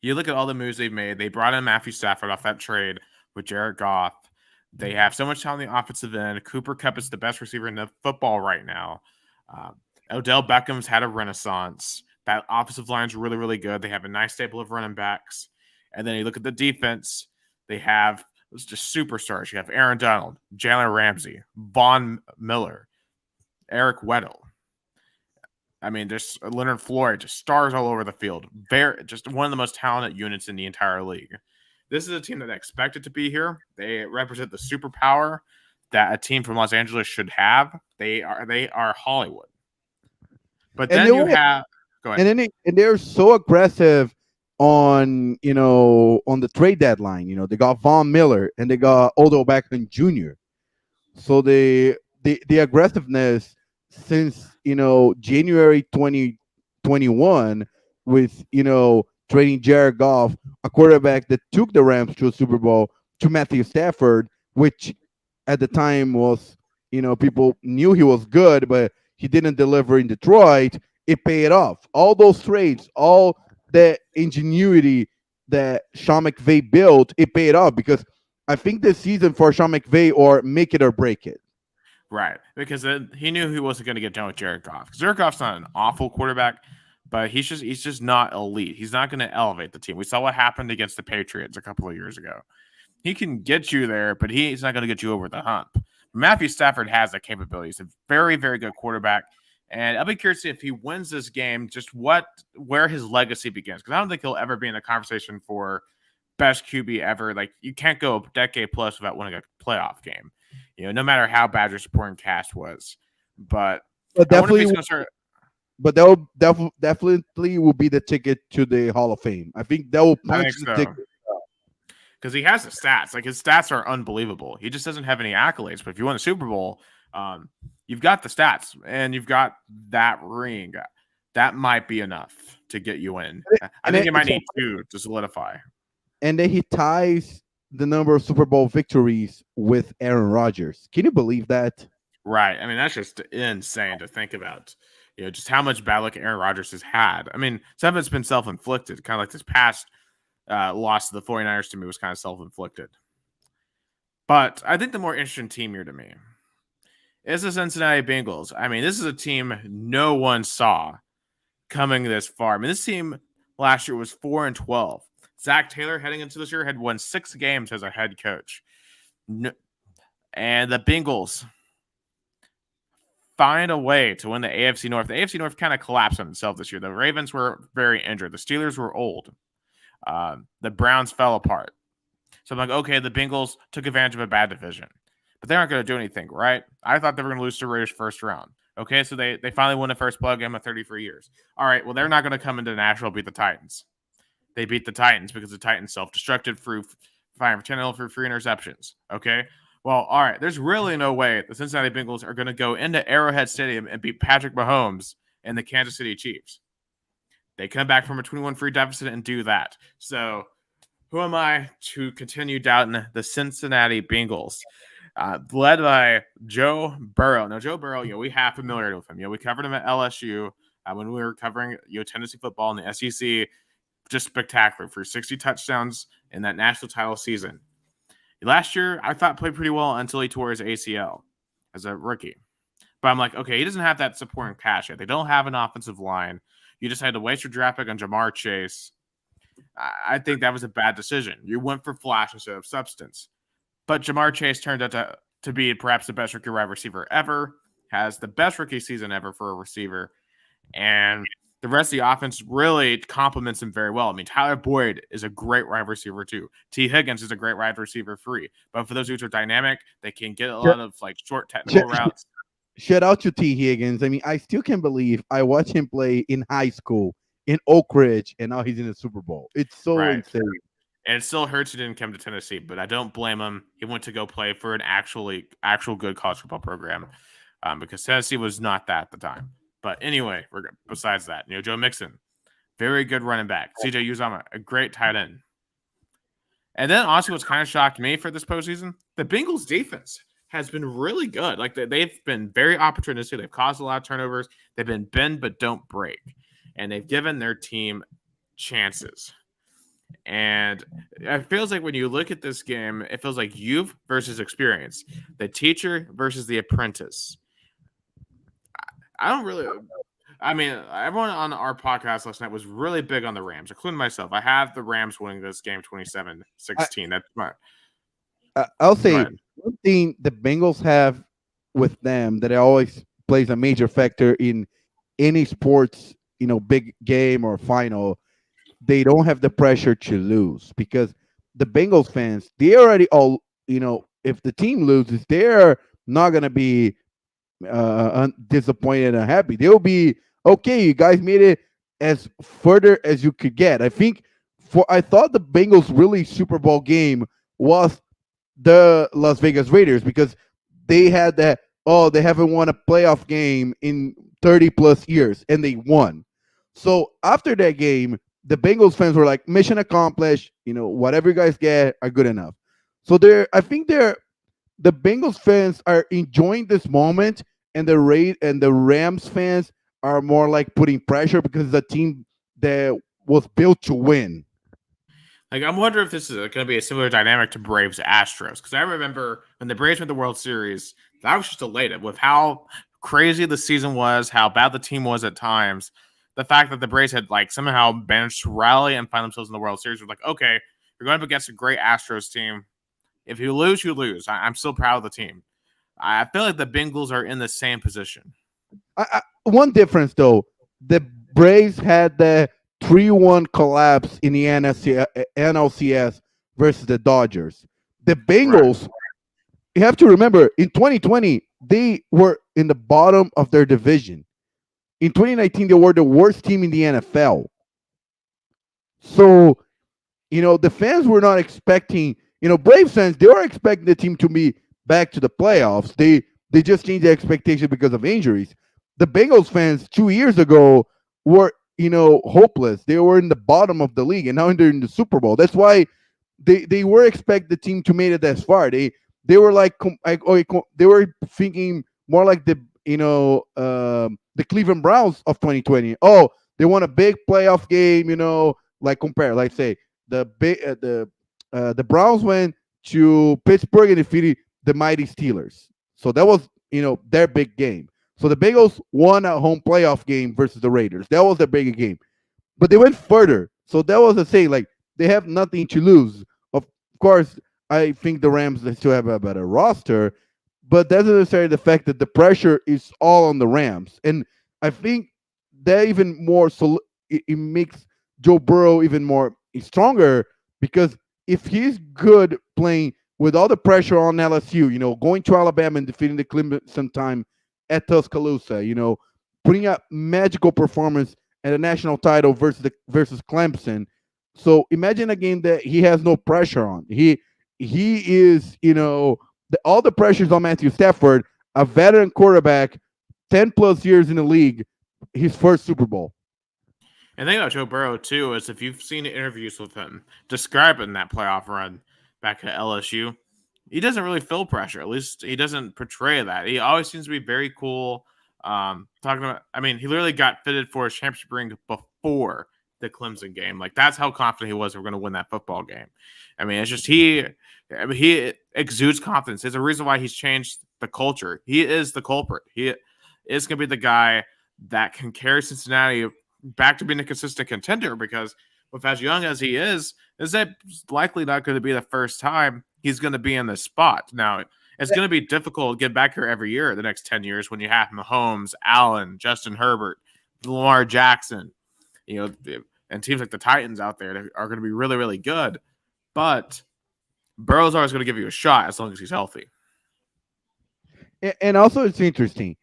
A: You look at all the moves they've made. They brought in Matthew Stafford off that trade with Jared Goff. They have so much talent on the offensive end. Cooper Kupp is the best receiver in the football right now. Odell Beckham's had a renaissance. That offensive line's really, really good. They have a nice stable of running backs. And then you look at the defense. They have just superstars. You have Aaron Donald, Jalen Ramsey, Von Miller, Eric Weddle. I mean, there's Leonard Floyd, just stars all over the field. Just one of the most talented units in the entire league. This is a team that I expected to be here. They represent the superpower that a team from Los Angeles should have. They are Hollywood. But then you have go ahead.
B: And they're so aggressive on the trade deadline. They got Von Miller and they got Odell Beckham Jr. So the aggressiveness since January 2021 with trading Jared Goff, a quarterback that took the Rams to a Super Bowl, to Matthew Stafford, which at the time was people knew he was good, but he didn't deliver in Detroit. It paid off. All those trades, all the ingenuity that Sean McVay built, it paid off, because I think this season for Sean McVay, or make it or break it.
A: Right, because he knew he wasn't going to get done with Jared Goff. Jared Goff's not an awful quarterback, but he's just not elite. He's not going to elevate the team. We saw what happened against the Patriots a couple of years ago. He can get you there, but he's not going to get you over the hump. Matthew Stafford has that capability. He's a very, very good quarterback, and I'll be curious to see if he wins this game, just where his legacy begins, because I don't think he'll ever be in the conversation for best QB ever. Like you can't go a decade plus without winning a playoff game. No matter how bad your supporting cast was. But
B: But
A: I wonder if
B: definitely,
A: he's going to start.
B: but that will definitely will be the ticket to the Hall of Fame. I think that will
A: I
B: punch
A: think
B: the
A: so.
B: ticket.
A: Because he has the stats. Like his stats are unbelievable. He just doesn't have any accolades. But if you win a Super Bowl, you've got the stats and you've got that ring. That might be enough to get you in. I think you might need two to solidify.
B: And then he ties the number of Super Bowl victories with Aaron Rodgers. Can you believe that?
A: Right. I mean, that's just insane to think about. Just how much bad luck Aaron Rodgers has had. I mean, some of it's been self-inflicted. Kind of like this past loss to the 49ers to me was kind of self-inflicted. But I think the more interesting team here to me is the Cincinnati Bengals. I mean, this is a team no one saw coming this far. I mean, this team last year was 4-12. Zach Taylor heading into this year had won 6 games as a head coach. And the Bengals find a way to win the AFC North. The AFC North kind of collapsed on itself this year. The Ravens were very injured. The Steelers were old. The Browns fell apart. So I'm like, okay, the Bengals took advantage of a bad division. But they aren't going to do anything, right? I thought they were going to lose to Raiders first round. Okay, so they finally won the first playoff game in 33 years. All right, well, they're not going to come into Nashville beat the Titans. They beat the Titans because the Titans self-destructed through firing for 10 for 3 interceptions. Okay, well, all right, there's really no way the Cincinnati Bengals are going to go into Arrowhead Stadium and beat Patrick Mahomes and the Kansas City Chiefs. They come back from a 21-3 deficit and do that. So who am I to continue doubting the Cincinnati Bengals? Led by Joe Burrow. Now, Joe Burrow, we have familiarity with him. We covered him at LSU when we were covering Tennessee football in the SEC. Just spectacular for 60 touchdowns in that national title season. Last year, I thought played pretty well until he tore his ACL as a rookie. But I'm like, okay, he doesn't have that supporting cast yet. They don't have an offensive line. You decided to waste your draft pick on Jamar Chase. I think that was a bad decision. You went for flash instead of substance. But Jamar Chase turned out to be perhaps the best rookie wide receiver ever, has the best rookie season ever for a receiver. And the rest of the offense really complements him very well. I mean, Tyler Boyd is a great wide receiver too. T. Higgins is a great wide receiver free. But for those dudes who are dynamic, they can get a lot of short technical routes.
B: Shout out to T. Higgins. I mean, I still can't believe I watched him play in high school in Oak Ridge, and now he's in the Super Bowl. It's so insane.
A: And it still hurts he didn't come to Tennessee, but I don't blame him. He went to go play for an actual good college football program because Tennessee was not that at the time. But anyway, besides that, Joe Mixon, very good running back. CJ Uzomah, a great tight end. And then honestly, what's kind of shocked me for this postseason, the Bengals defense has been really good. Like they've been very opportunistic. They've caused a lot of turnovers. They've been bend but don't break. And they've given their team chances. And it feels like when you look at this game, it feels like youth versus experience, the teacher versus the apprentice. I mean, everyone on our podcast last night was really big on the Rams, including myself. I have the Rams winning this game 27-16. That's my.
B: I'll say one thing the Bengals have with them that always plays a major factor in any sports, big game or final. They don't have the pressure to lose because the Bengals fans, they already all, if the team loses, they're not going to be disappointed and unhappy. They'll be, okay, you guys made it as further as you could get. I thought the Bengals really Super Bowl game was the Las Vegas Raiders because they had that, they haven't won a playoff game in 30 plus years and they won. So after that game, the Bengals fans were like, mission accomplished. Whatever you guys get are good enough. So I think the Bengals fans are enjoying this moment, and the Rams fans are more like putting pressure because it's a team that was built to win.
A: Like, I'm wondering if this is going to be a similar dynamic to Braves Astros, because I remember when the Braves won the World Series, I was just elated with how crazy the season was, how bad the team was at times. The fact that the Braves had somehow managed to rally and find themselves in the World Series was like, okay, you're going up against a great Astros team. If you lose, you lose. I'm still proud of the team. I feel like the Bengals are in the same position.
B: One difference, though, the Braves had the 3-1 collapse in the NLCS versus the Dodgers. The
A: Right.
B: Bengals, you have to remember, in 2020, they were in the bottom of their division. In 2019, they were the worst team in the NFL. So, the fans were not expecting, Braves fans, they were expecting the team to be back to the playoffs. They just changed the expectation because of injuries. The Bengals fans 2 years ago were, hopeless. They were in the bottom of the league, and now they're in the Super Bowl. That's why they were expect the team to make it that far. They were they were thinking more like the Cleveland Browns of 2020. Oh, they won a big playoff game. Like compare, like say the Browns went to Pittsburgh and defeated the mighty Steelers. So that was their big game. So the Bengals won a home playoff game versus the Raiders. That was their big game. But they went further. So that was the thing. Like they have nothing to lose. Of course, I think the Rams still have a better roster, but that's not necessarily the fact that the pressure is all on the Rams. And I think that even more so it makes Joe Burrow even more stronger because if he's good playing with all the pressure on LSU, going to Alabama and defeating the Clemson time at Tuscaloosa, putting up magical performance at a national title versus Clemson. So imagine a game that he has no pressure on. He is, all the pressures on Matthew Stafford, a veteran quarterback, 10 plus years in the league, his first Super Bowl.
A: And the thing about Joe Burrow too is if you've seen interviews with him describing that playoff run back at LSU, he doesn't really feel pressure. At least he doesn't portray that. He always seems to be very cool. Talking about, I mean, he literally got fitted for a championship ring before the Clemson game. Like that's how confident he was we're going to win that football game. I mean, it's just he exudes confidence. There's a reason why he's changed the culture. He is the culprit. He is going to be the guy that can carry Cincinnati back to being a consistent contender because with as young as he is that likely not going to be the first time he's going to be in this spot. Now, it's going to be difficult to get back here every year the next 10 years when you have Mahomes, Allen, Justin Herbert, Lamar Jackson, and teams like the Titans out there that are going to be really, really good. But Burrow's always going to give you a shot as long as he's healthy.
B: And also, it's interesting.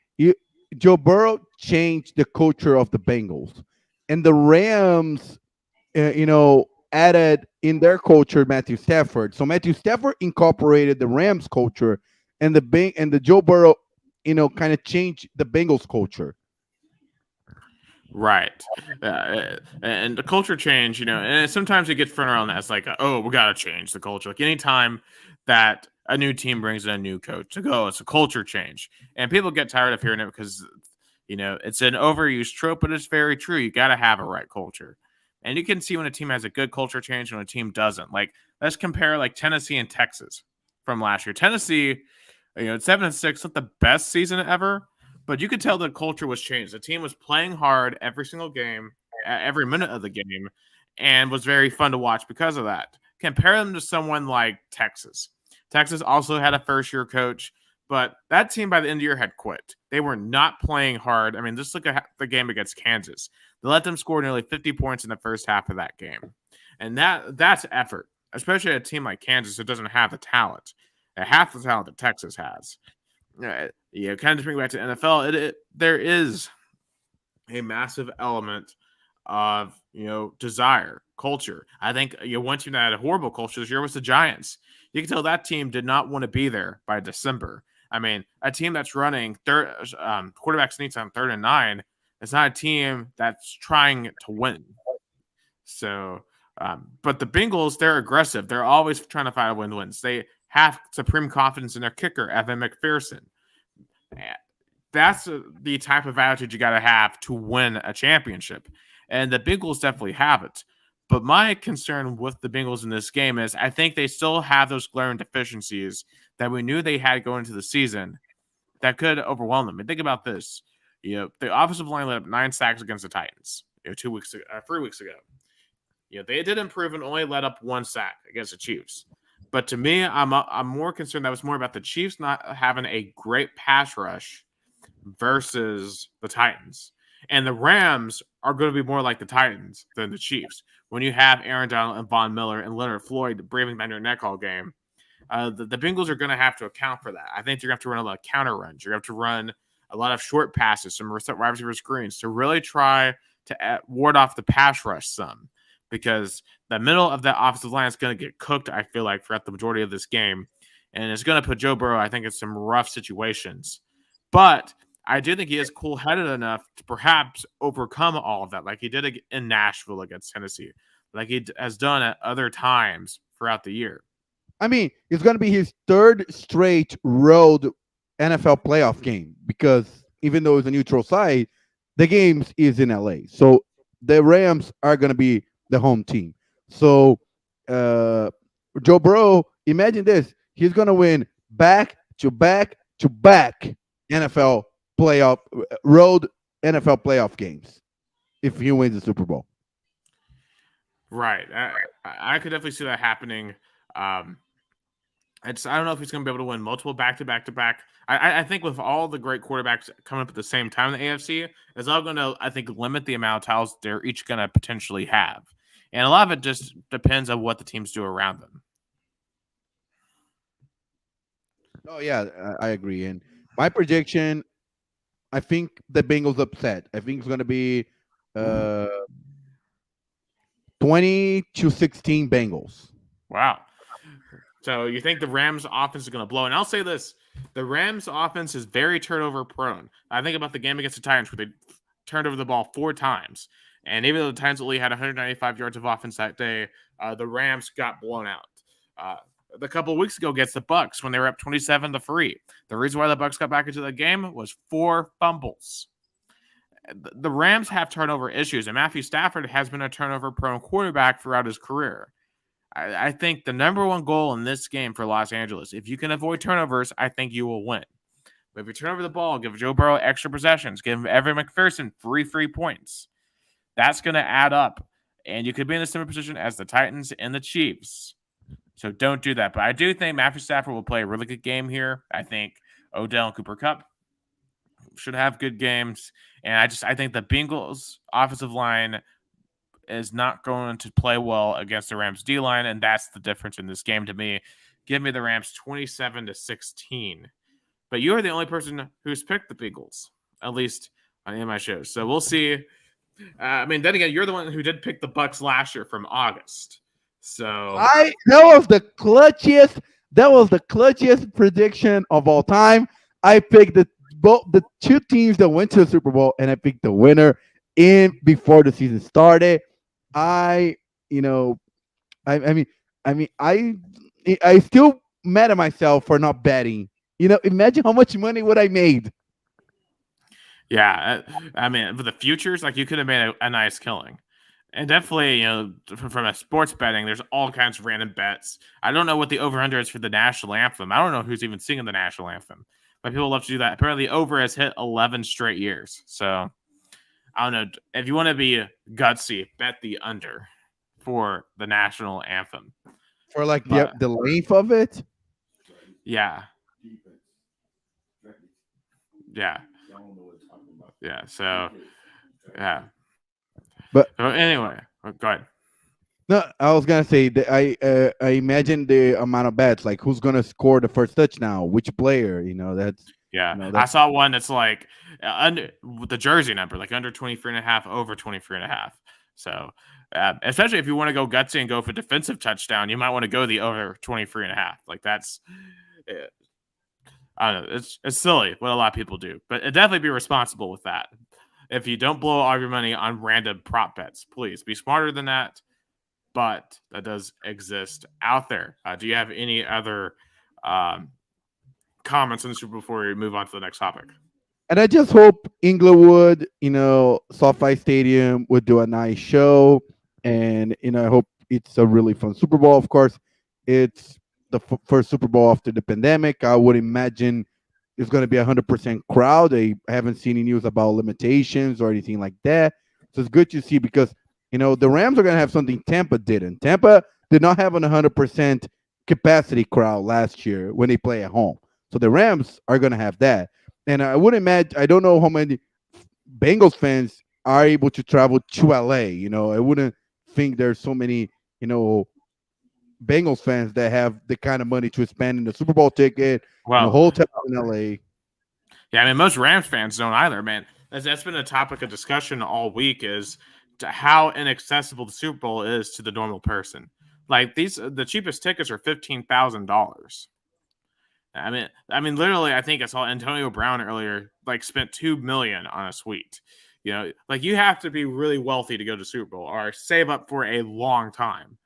B: Joe Burrow changed the culture of the Bengals, and the Rams, added in their culture Matthew Stafford. So Matthew Stafford incorporated the Rams culture, and the Joe Burrow, kind of changed the Bengals culture.
A: Right. And the culture change, and sometimes it gets thrown around as like, oh, we got to change the culture. Like anytime that a new team brings in a new coach, it's a culture change. And people get tired of hearing it because, it's an overused trope, but it's very true. You got to have a right culture. And you can see when a team has a good culture change and when a team doesn't. Like, let's compare like Tennessee and Texas from last year. Tennessee, 7-6, not the best season ever, but you could tell the culture was changed. The team was playing hard every single game, every minute of the game, and was very fun to watch because of that. Compare them to someone like Texas. Texas also had a first-year coach, but that team by the end of the year had quit. They were not playing hard. I mean, just look at the game against Kansas. They let them score nearly 50 points in the first half of that game. And that's effort, especially a team like Kansas that doesn't have the talent. Half the talent that Texas has. Kind of to bring back to NFL, there is a massive element of desire, culture. I think one team that had a horrible culture this year was the Giants. You can tell that team did not want to be there by December. I mean, a team that's running quarterback sneaks on 3rd and 9. It's not a team that's trying to win. So, but the Bengals, they're aggressive. They're always trying to find wins. They have supreme confidence in their kicker, Evan McPherson. That's the type of attitude you got to have to win a championship. And the Bengals definitely have it. But my concern with the Bengals in this game is I think they still have those glaring deficiencies that we knew they had going into the season that could overwhelm them. And think about this. The offensive line let up 9 sacks against the Titans 3 weeks ago. They did improve and only let up 1 sack against the Chiefs. But to me, I'm more concerned that was more about the Chiefs not having a great pass rush versus the Titans. And the Rams are going to be more like the Titans than the Chiefs. When you have Aaron Donald and Von Miller and Leonard Floyd breathing down your neck all game, the Bengals are going to have to account for that. I think they're going to have to run a lot of counter runs. You're going to have to run a lot of short passes, some wide receiver screens to really try to ward off the pass rush some, because the middle of that offensive line is going to get cooked, I feel like, throughout the majority of this game. And it's going to put Joe Burrow, I think, in some rough situations. But I do think he is cool-headed enough to perhaps overcome all of that, like he did in Nashville against Tennessee, like he has done at other times throughout the year.
B: I mean, it's going to be his third straight road NFL playoff game, because even though it's a neutral site, the game is in LA. So the Rams are going to be the home team. So Joe Burrow, imagine this. He's going to win back to back to back NFL playoff road NFL playoff games if he wins the Super Bowl.
A: Right. I could definitely see that happening. I don't know if he's going to be able to win multiple back-to-back-to-back. I think with all the great quarterbacks coming up at the same time in the AFC, it's all going to, I think, limit the amount of titles they're each going to potentially have. And a lot of it just depends on what the teams do around them.
B: Oh, yeah, I agree. And my prediction, I think the Bengals upset. I think it's going to be 20-16 Bengals.
A: Wow. So you think the Rams offense is going to blow? And I'll say this. The Rams offense is very turnover prone. I think about the game against the Titans where they turned over the ball 4 times. And even though the Titans only had 195 yards of offense that day, the Rams got blown out. A couple of weeks ago against the Bucs when they were up 27-3. The reason why the Bucs got back into the game was 4 fumbles. The Rams have turnover issues, and Matthew Stafford has been a turnover-prone quarterback throughout his career. I think the number one goal in this game for Los Angeles, if you can avoid turnovers, I think you will win. But if you turn over the ball, give Joe Burrow extra possessions, give Evan McPherson 3 points, that's going to add up. And you could be in a similar position as the Titans and the Chiefs. So don't do that. But I do think Matthew Stafford will play a really good game here. I think Odell and Cooper Kupp should have good games. And I think the Bengals offensive line is not going to play well against the Rams D-line, and that's the difference in this game to me. Give me the Rams 27-16. But you are the only person who's picked the Bengals, at least in my show. So we'll see. Then again, you're the one who did pick the Bucs last year from August. So
B: that was the clutchiest prediction of all time. I picked the 2 teams that went to the Super Bowl, and I picked the winner in before the season started. I still mad at myself for not betting. Imagine how much money would I made.
A: Yeah, for the futures, like you could have made a nice killing. And definitely, from a sports betting, there's all kinds of random bets. I don't know what the over-under is for the national anthem. I don't know who's even singing the national anthem. But people love to do that. Apparently, the over has hit 11 straight years. So, I don't know. If you want to be gutsy, bet the under for the national anthem.
B: For the length of it?
A: Yeah. Yeah. Yeah, so, yeah.
B: But
A: so anyway, go ahead.
B: No, I was gonna say that I imagine the amount of bets, like who's gonna score the first touchdown, which player. That's
A: I saw one that's like under the jersey number, like under 23.5, over 23.5. So especially if you want to go gutsy and go for defensive touchdown, you might want to go the over 23.5. Like that's, I don't know, it's silly what a lot of people do, but definitely be responsible with that. If you don't blow all your money on random prop bets, please be smarter than that. But that does exist out there. Do you have any other comments on the Super Bowl before we move on to the next topic?
B: And I just hope Inglewood, SoFi Stadium would do a nice show. And, I hope it's a really fun Super Bowl. Of course, it's the first Super Bowl after the pandemic. I would imagine it's going to be 100% crowd. I haven't seen any news about limitations or anything like that. So it's good to see because, the Rams are going to have something Tampa didn't. Tampa did not have an 100% capacity crowd last year when they play at home. So the Rams are going to have that. And I would imagine, I don't know how many Bengals fans are able to travel to LA. I wouldn't think there's so many, you know, Bengals fans that have the kind of money to spend in a Super Bowl ticket,
A: Well,
B: hotel in LA.
A: yeah, I mean, most Rams fans don't either, man. That's been a topic of discussion all week is to how inaccessible the Super Bowl is to the normal person. Like the cheapest tickets are $15,000. Literally, I think I saw Antonio Brown earlier, like spent $2 million on a suite. Like you have to be really wealthy to go to Super Bowl or save up for a long time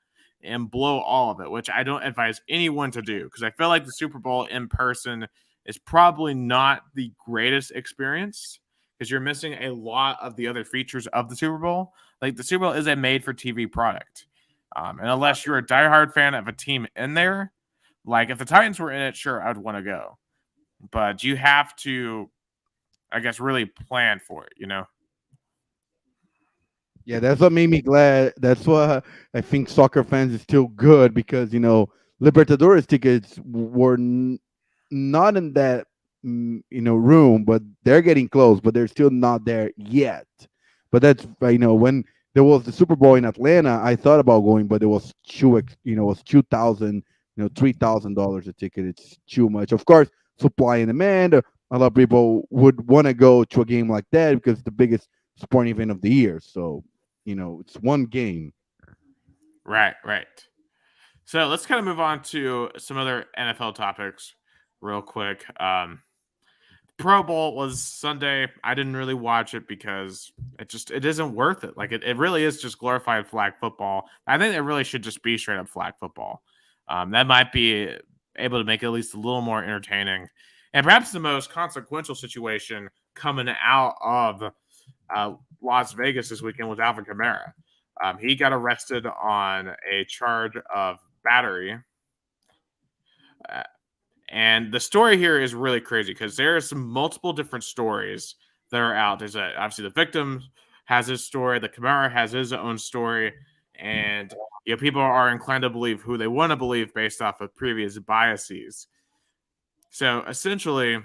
A: and blow all of it, which I don't advise anyone to do because I feel like the Super Bowl in person is probably not the greatest experience because you're missing a lot of the other features of the Super Bowl. Like the Super Bowl is a made-for-TV product, and unless you're a diehard fan of a team in there, like if the Titans were in it, sure, I'd want to go, but you have to, I guess, really plan for it.
B: Yeah, that's what made me glad. That's why I think soccer fans is still good because Libertadores tickets were not in that room, but they're getting close, but they're still not there yet. But that's when there was the Super Bowl in Atlanta, I thought about going, but it was it was 2,000, $3,000 a ticket. It's too much. Of course, supply and demand. A lot of people would want to go to a game like that because it's the biggest sporting event of the year. So it's one game.
A: Right, right. So let's kind of move on to some other NFL topics real quick. Pro Bowl was Sunday. I didn't really watch it because it isn't worth it. Like it really is just glorified flag football. I think it really should just be straight up flag football. That might be able to make it at least a little more entertaining. And perhaps the most consequential situation coming out of Las Vegas this weekend was Alvin Kamara. He got arrested on a charge of battery. Uh, and the story here is really crazy because there are some multiple different stories that are out. Obviously the victim has his story, the Kamara has his own story, and people are inclined to believe who they want to believe based off of previous biases. So essentially,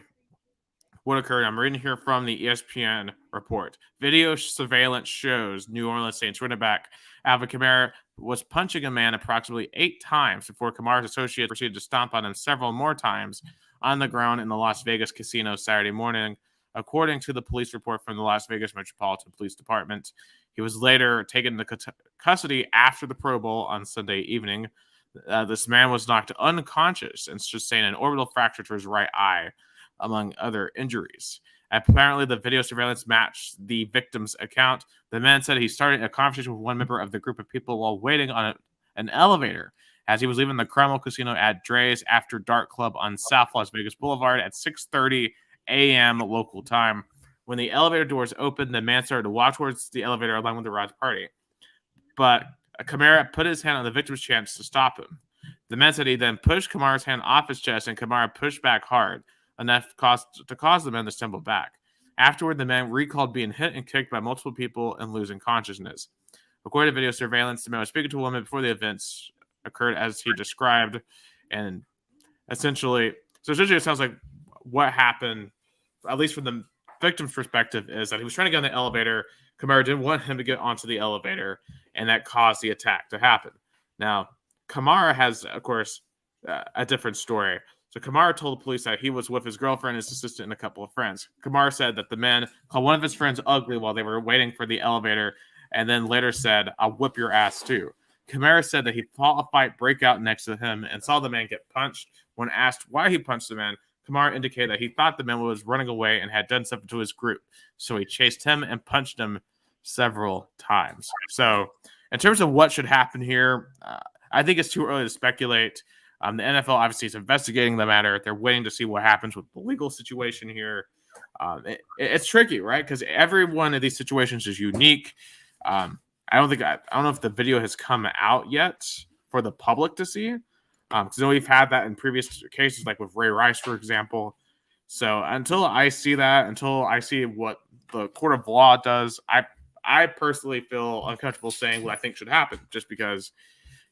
A: what occurred? I'm reading here from the ESPN report. Video surveillance shows New Orleans Saints running back Alvin Kamara was punching a man approximately 8 times before Kamara's associates proceeded to stomp on him several more times on the ground in the Las Vegas casino Saturday morning. According to the police report from the Las Vegas Metropolitan Police Department, he was later taken into custody after the Pro Bowl on Sunday evening. This man was knocked unconscious and sustained an orbital fracture to his right eye, among other injuries. Apparently, the video surveillance matched the victim's account. The man said he started a conversation with one member of the group of people while waiting on an elevator as he was leaving the Cromwell Casino at Dre's After Dark Club on South Las Vegas Boulevard at 6:30 a.m. local time. When the elevator doors opened, the man started to walk towards the elevator along with the Rod's party. But Kamara put his hand on the victim's chest to stop him. The man said he then pushed Kamara's hand off his chest, and Kamara pushed back hard, enough to cause the man to stumble back. Afterward, the man recalled being hit and kicked by multiple people and losing consciousness. According to video surveillance, the man was speaking to a woman before the events occurred as he described, and essentially it sounds like what happened, at least from the victim's perspective, is that he was trying to get on the elevator. Kamara didn't want him to get onto the elevator, and that caused the attack to happen. Now, Kamara has, of course, a different story. So Kamara told the police that he was with his girlfriend, his assistant, and a couple of friends. Kamara said that the man called one of his friends ugly while they were waiting for the elevator, and then later said, "I'll whip your ass too." Kamara said that he saw a fight break out next to him and saw the man get punched. When asked why he punched the man, Kamara indicated that he thought the man was running away and had done something to his group. So he chased him and punched him several times. So in terms of what should happen here, I think it's too early to speculate. The NFL obviously is investigating the matter. They're waiting to see what happens with the legal situation here. It's tricky, right? Because every one of these situations is unique. I don't know if the video has come out yet for the public to see. Because we've had that in previous cases, like with Ray Rice, for example. So until I see that, until I see what the court of law does, I personally feel uncomfortable saying what I think should happen, just because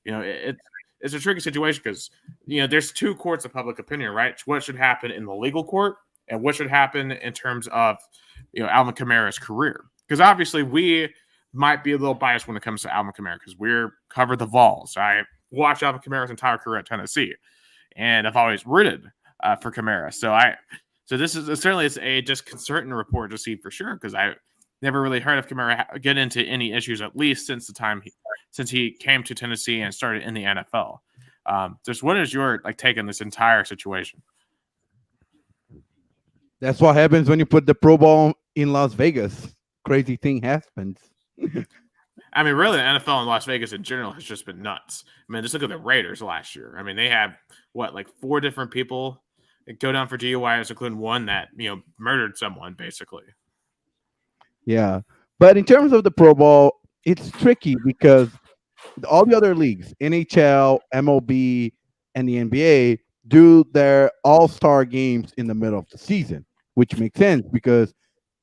A: it's a tricky situation because there's 2 courts of public opinion, right? What should happen in the legal court and what should happen in terms of Alvin Kamara's career. Because obviously we might be a little biased when it comes to Alvin Kamara because we're covered the Vols. I watched Alvin Kamara's entire career at Tennessee, and I've always rooted for Kamara. So this is certainly it's a disconcerting report to see for sure because I never really heard of Kamara get into any issues at least since he came to Tennessee and started in the NFL. Just what is your take on this entire situation?
B: That's what happens when you put the Pro Bowl in Las Vegas. Crazy thing happens.
A: I mean, really, the NFL in Las Vegas in general has just been nuts. I mean, just look at the Raiders last year. I mean, they had like 4 different people go down for DUIs, including one that murdered someone, basically.
B: Yeah, but in terms of the Pro Bowl, it's tricky because all the other leagues, NHL, MLB, and the NBA, do their all-star games in the middle of the season, which makes sense because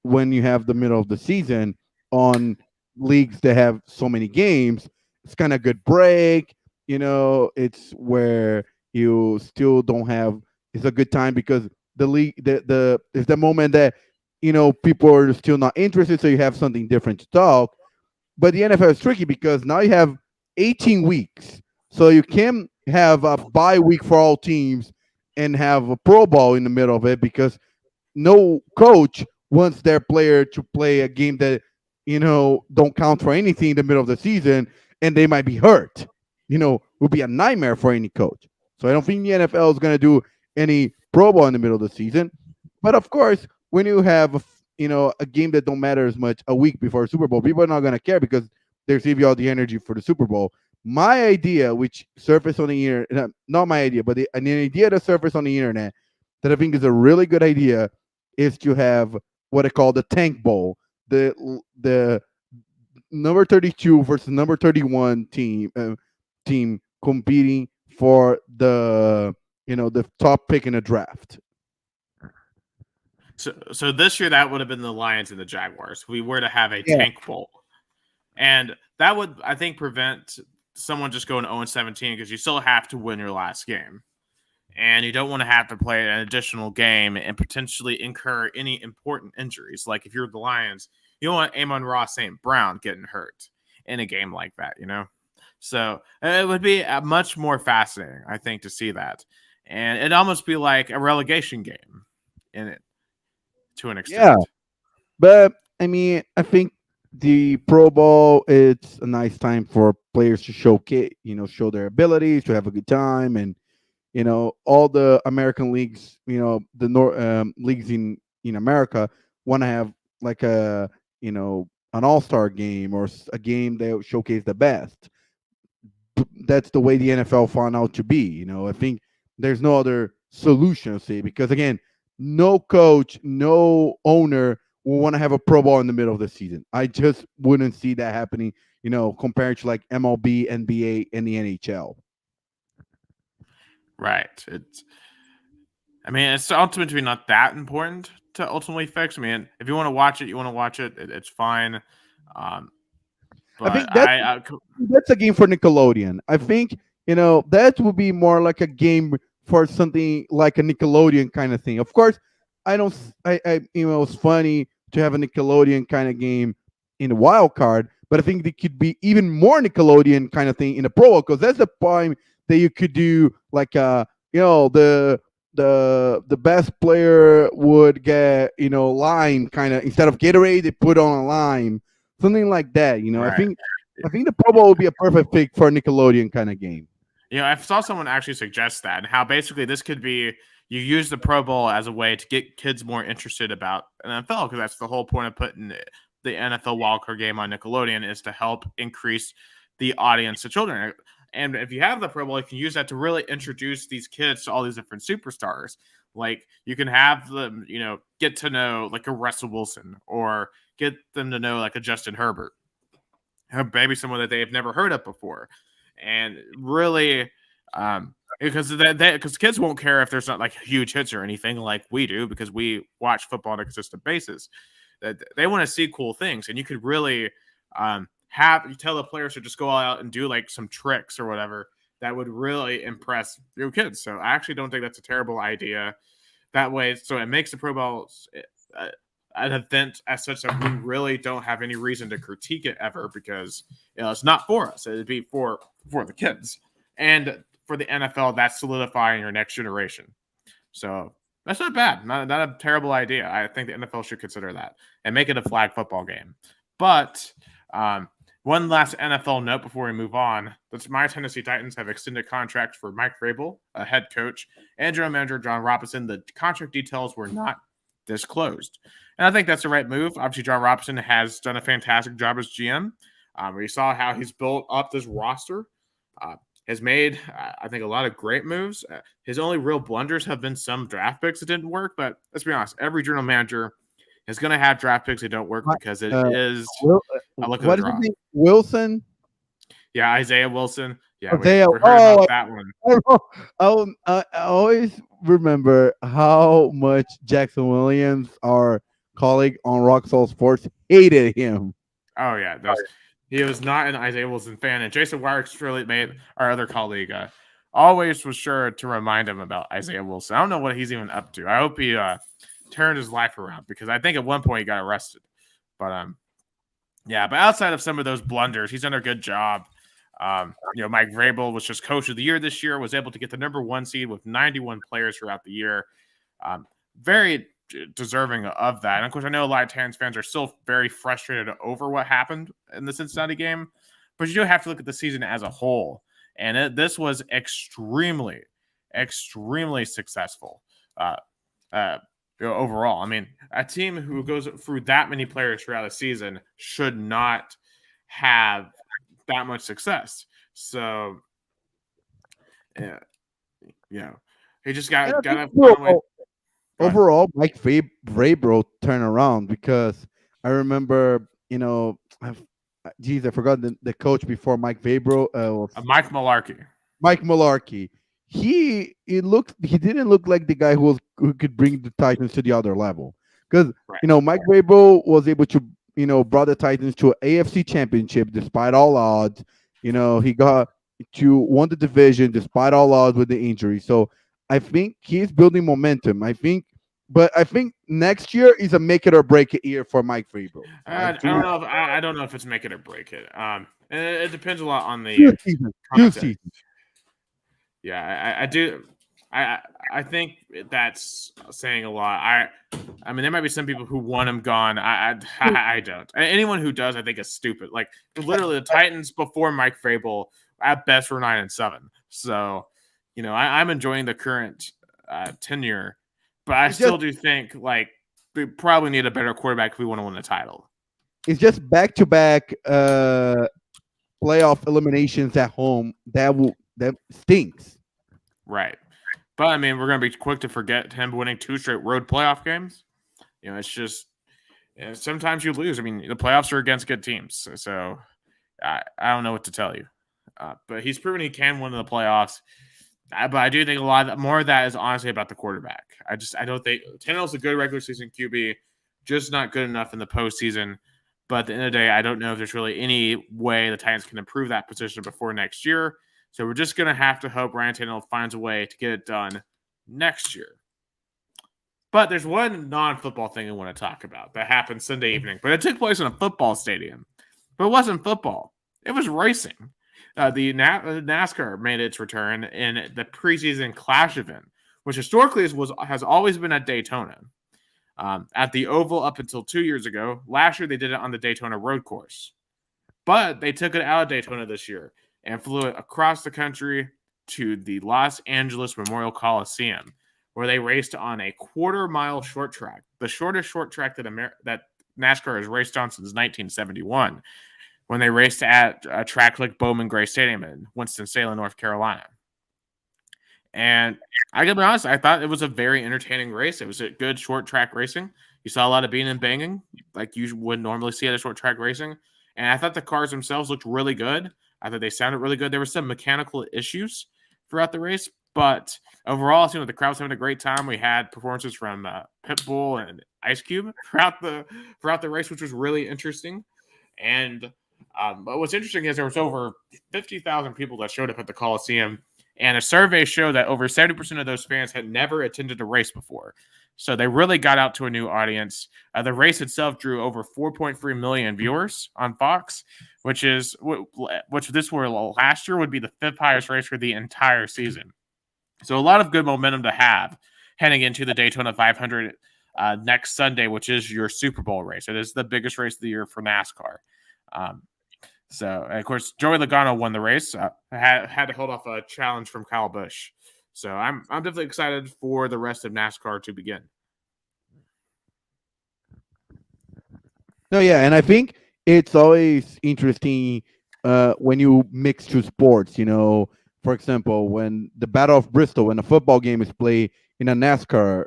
B: when you have the middle of the season on leagues that have so many games, it's kind of good break. It's where you still don't have. It's a good time because the league, the it's the moment that people are still not interested, so you have something different to talk. But the NFL is tricky because now you have 18 weeks, so you can have a bye week for all teams and have a Pro Bowl in the middle of it because no coach wants their player to play a game that don't count for anything in the middle of the season, and they might be hurt. Would be a nightmare for any coach. So I don't think the NFL is going to do any Pro Bowl in the middle of the season. But of course, when you have a game that don't matter as much a week before Super Bowl, people are not going to care because they're saving all the energy for the Super Bowl. My idea, which surfaced on the internet, not my idea, but an idea that surfaced on the internet that I think is a really good idea, is to have what I call the Tank Bowl, the number 32 versus number 31 team competing for the top pick in the draft.
A: So this year that would have been the Lions and the Jaguars. We were to have a Tank Bowl, and that would I think prevent someone just going 0-17 because you still have to win your last game. And you don't want to have to play an additional game and potentially incur any important injuries. Like if you're the Lions, you don't want Amon-Ra St. Brown getting hurt in a game like that, So it would be much more fascinating, I think, to see that. And it'd almost be like a relegation game in it to an extent.
B: Yeah, but I mean, I think the Pro Bowl, it's a nice time for players to showcase, show their abilities, to have a good time, and all the American leagues, the leagues in America want to have like an all-star game or a game that showcase the best. That's the way the NFL found out to be. I think there's no other solution, say, because again, no coach, no owner will want to have a Pro Bowl in the middle of the season. I just wouldn't see that happening, compared to like MLB, NBA, and the NHL.
A: Right. It's ultimately not that important to ultimately fix. I mean, if you want to watch it, you want to watch it. It's fine.
B: I think that's a game for Nickelodeon. I think that would be more like a game for something like a Nickelodeon kind of thing. Of course, I don't. It's funny to have a Nickelodeon kind of game in a wild card, but I think it could be even more Nickelodeon kind of thing in a Pro Bowl because that's the point that you could do like the best player would get lime kind of instead of Gatorade they put on a lime, something like that. Right. I think the Pro Bowl would be a perfect pick for a Nickelodeon kind of game.
A: I saw someone actually suggest that, and how basically this could be you use the Pro Bowl as a way to get kids more interested about NFL because that's the whole point of putting the NFL wildcard game on Nickelodeon is to help increase the audience to children. And if you have the Pro Bowl, you can use that to really introduce these kids to all these different superstars. Like you can have them, get to know like a Russell Wilson or get them to know like a Justin Herbert, maybe someone that they have never heard of before. And really, because kids won't care if there's not like huge hits or anything like we do because we watch football on a consistent basis. They want to see cool things, and you could really you tell the players to just go out and do like some tricks or whatever that would really impress your kids. So I actually don't think that's a terrible idea. That way, so it makes the Pro Bowl an event as such that we really don't have any reason to critique it ever because it's not for us. It'd be for the kids and for the NFL. That's solidifying your next generation. So that's not bad. Not a terrible idea. I think the NFL should consider that and make it a flag football game. But one last NFL note before we move on. My Tennessee Titans have extended contracts for Mike Vrabel, a head coach, and general manager John Robinson. The contract details were not disclosed. And I think that's the right move. Obviously, John Robinson has done a fantastic job as GM. We saw how he's built up this roster. Has made, I think, a lot of great moves. His only real blunders have been some draft picks that didn't work. But let's be honest, every general manager is going to have draft picks that don't work because it is a look of the draw.
B: Wilson?
A: Yeah, Isaiah Wilson. Yeah,
B: Isaiah,
A: we heard about that one.
B: I always remember how much Jackson Williams, our colleague on Rocksall Sports, hated him.
A: Oh, yeah. He was not an Isaiah Wilson fan. And Jason Wyrick really made our other colleague always was sure to remind him about Isaiah Wilson. I don't know what he's even up to. I hope he turned his life around because I think at one point he got arrested. But yeah, but outside of some of those blunders, he's done a good job. Mike Vrabel was just coach of the year this year, was able to get the number 1 seed with 91 players throughout the year. Very deserving of that. And of course, I know a lot of Titans fans are still very frustrated over what happened in the Cincinnati game, but you do have to look at the season as a whole. And this was extremely, extremely successful. Overall, I mean, a team who goes through that many players throughout a season should not have that much success. So, yeah, he just got
B: overall, Mike Vrabel turn around because I remember, I forgot the coach before Mike Vrabel was
A: Mike Mularkey.
B: Mike Mularkey. He didn't look like the guy who could bring the Titans to the other level because Mike Vrabel was able to brought the Titans to an AFC championship despite all odds. He won the division despite all odds with the injury. So I think he's building momentum. I think next year is a make it or break it year for Mike Vrabel.
A: I don't know if it's make it or break it. And it depends a lot on the
B: two seasons.
A: Yeah, I do. I think that's saying a lot. I mean, there might be some people who want him gone. I don't. Anyone who does, I think, is stupid. Like literally, the Titans before Mike Vrabel at best were 9-7. So, I'm enjoying the current tenure, but I still do think like we probably need a better quarterback if we want to win the title.
B: It's just back-to-back playoff eliminations at home that stinks.
A: Right. But, I mean, we're going to be quick to forget him winning 2 straight road playoff games. It's just sometimes you lose. I mean, the playoffs are against good teams. So I don't know what to tell you. But he's proven he can win in the playoffs. But I do think a lot more of that is honestly about the quarterback. I don't think Tannehill's a good regular season QB, just not good enough in the postseason. But at the end of the day, I don't know if there's really any way the Titans can improve that position before next year. So we're just going to have to hope Ryan Tannehill finds a way to get it done next year. But there's one non-football thing I want to talk about that happened Sunday evening. But it took place in a football stadium. But it wasn't football. It was racing. The NASCAR made its return in the preseason Clash event, which historically has always been at Daytona. At the Oval up until 2 years ago. Last year, they did it on the Daytona road course. But they took it out of Daytona this year and flew it across the country to the Los Angeles Memorial Coliseum, where they raced on a quarter-mile short track, the shortest short track that NASCAR has raced on since 1971, when they raced at a track like Bowman Gray Stadium in Winston-Salem, North Carolina. And I gotta be honest, I thought it was a very entertaining race. It was a good short track racing. You saw a lot of beating and banging, like you would normally see at a short track racing. And I thought the cars themselves looked really good. I thought they sounded really good. There were some mechanical issues throughout the race, but overall, it seemed like the crowd was having a great time. We had performances from Pitbull and Ice Cube throughout the race, which was really interesting. And but what's interesting is there was over 50,000 people that showed up at the Coliseum, And a survey showed that over 70% of those fans had never attended a race before. So they really got out to a new audience. The race itself drew over 4.3 million viewers on Fox, which this were last year would be the fifth highest race for the entire season. So a lot of good momentum to have heading into the Daytona 500 next Sunday, which is your Super Bowl race. It is the biggest race of the year for NASCAR. So, of course, Joey Logano won the race. Had to hold off a challenge from Kyle Busch. So I'm definitely excited for the rest of NASCAR to begin.
B: No, yeah, and I think it's always interesting when you mix two sports. For example, when the Battle of Bristol, when a football game is played in a NASCAR,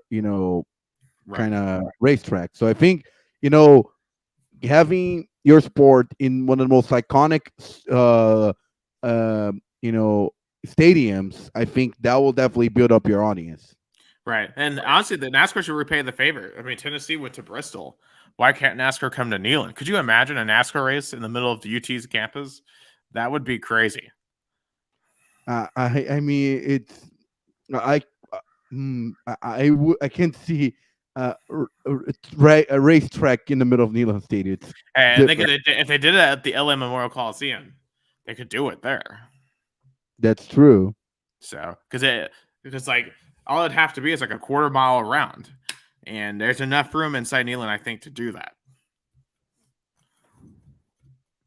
B: kind of racetrack. So I think having your sport in one of the most iconic, stadiums, I think that will definitely build up your audience.
A: Right. And honestly, the NASCAR should repay the favor. I mean, Tennessee went to Bristol. Why can't NASCAR come to Neyland? Could you imagine a NASCAR race in the middle of the UT's campus? That would be crazy.
B: I mean, it's I can't see a racetrack in the middle of Neyland Stadium.
A: And if they did it at the LA Memorial Coliseum, they could do it there.
B: That's true.
A: So because like all it'd have to be is like a quarter mile around, and there's enough room inside Neyland, I think, to do that.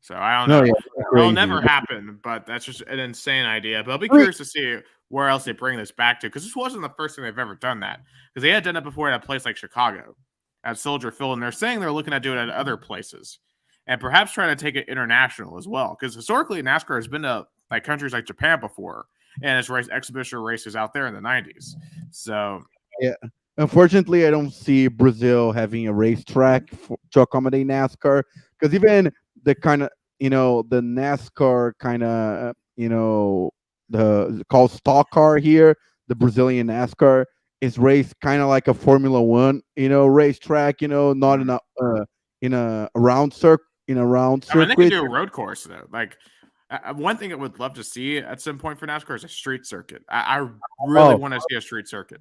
A: So I don't know. It'll never happen, but that's just an insane idea. But I'll be curious to see where else they bring this back to, because this wasn't the first time they've ever done that. Because they had done it before at a place like Chicago, at Soldier Field, and they're saying they're looking at doing it at other places, and perhaps trying to take it international as well. Because historically, NASCAR has been to like countries like Japan before, and it's raced exhibition races out there in the 90s. So
B: yeah. Unfortunately, I don't see Brazil having a racetrack to accommodate NASCAR, because even the kind of the NASCAR kind of the called stock car here, the Brazilian NASCAR is raced kind of like a Formula One racetrack, not in a round circuit.
A: I mean, they could do a road course though. Like one thing I would love to see at some point for NASCAR is a street circuit. I really want to see a street circuit.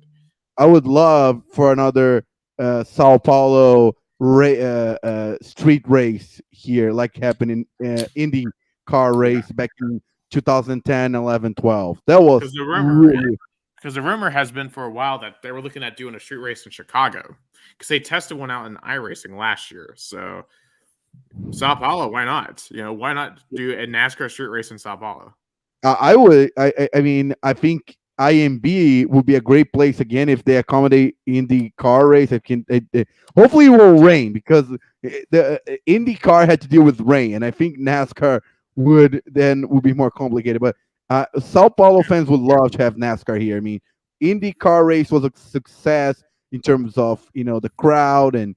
B: I would love for another Sao Paulo street race here, like happened in Indy car race back in 2010, 11, 12. That was
A: because the rumor has been for a while that they were looking at doing a street race in Chicago, because they tested one out in iRacing last year. So Sao Paulo, why not? Why not do a NASCAR street race in Sao Paulo?
B: I would. I mean, I think IMB would be a great place again if they accommodate Indy car race. Hopefully it will rain, because the Indy car had to deal with rain, and I think NASCAR would be more complicated. But Sao Paulo fans would love to have NASCAR here. I mean, Indy car race was a success in terms of the crowd, and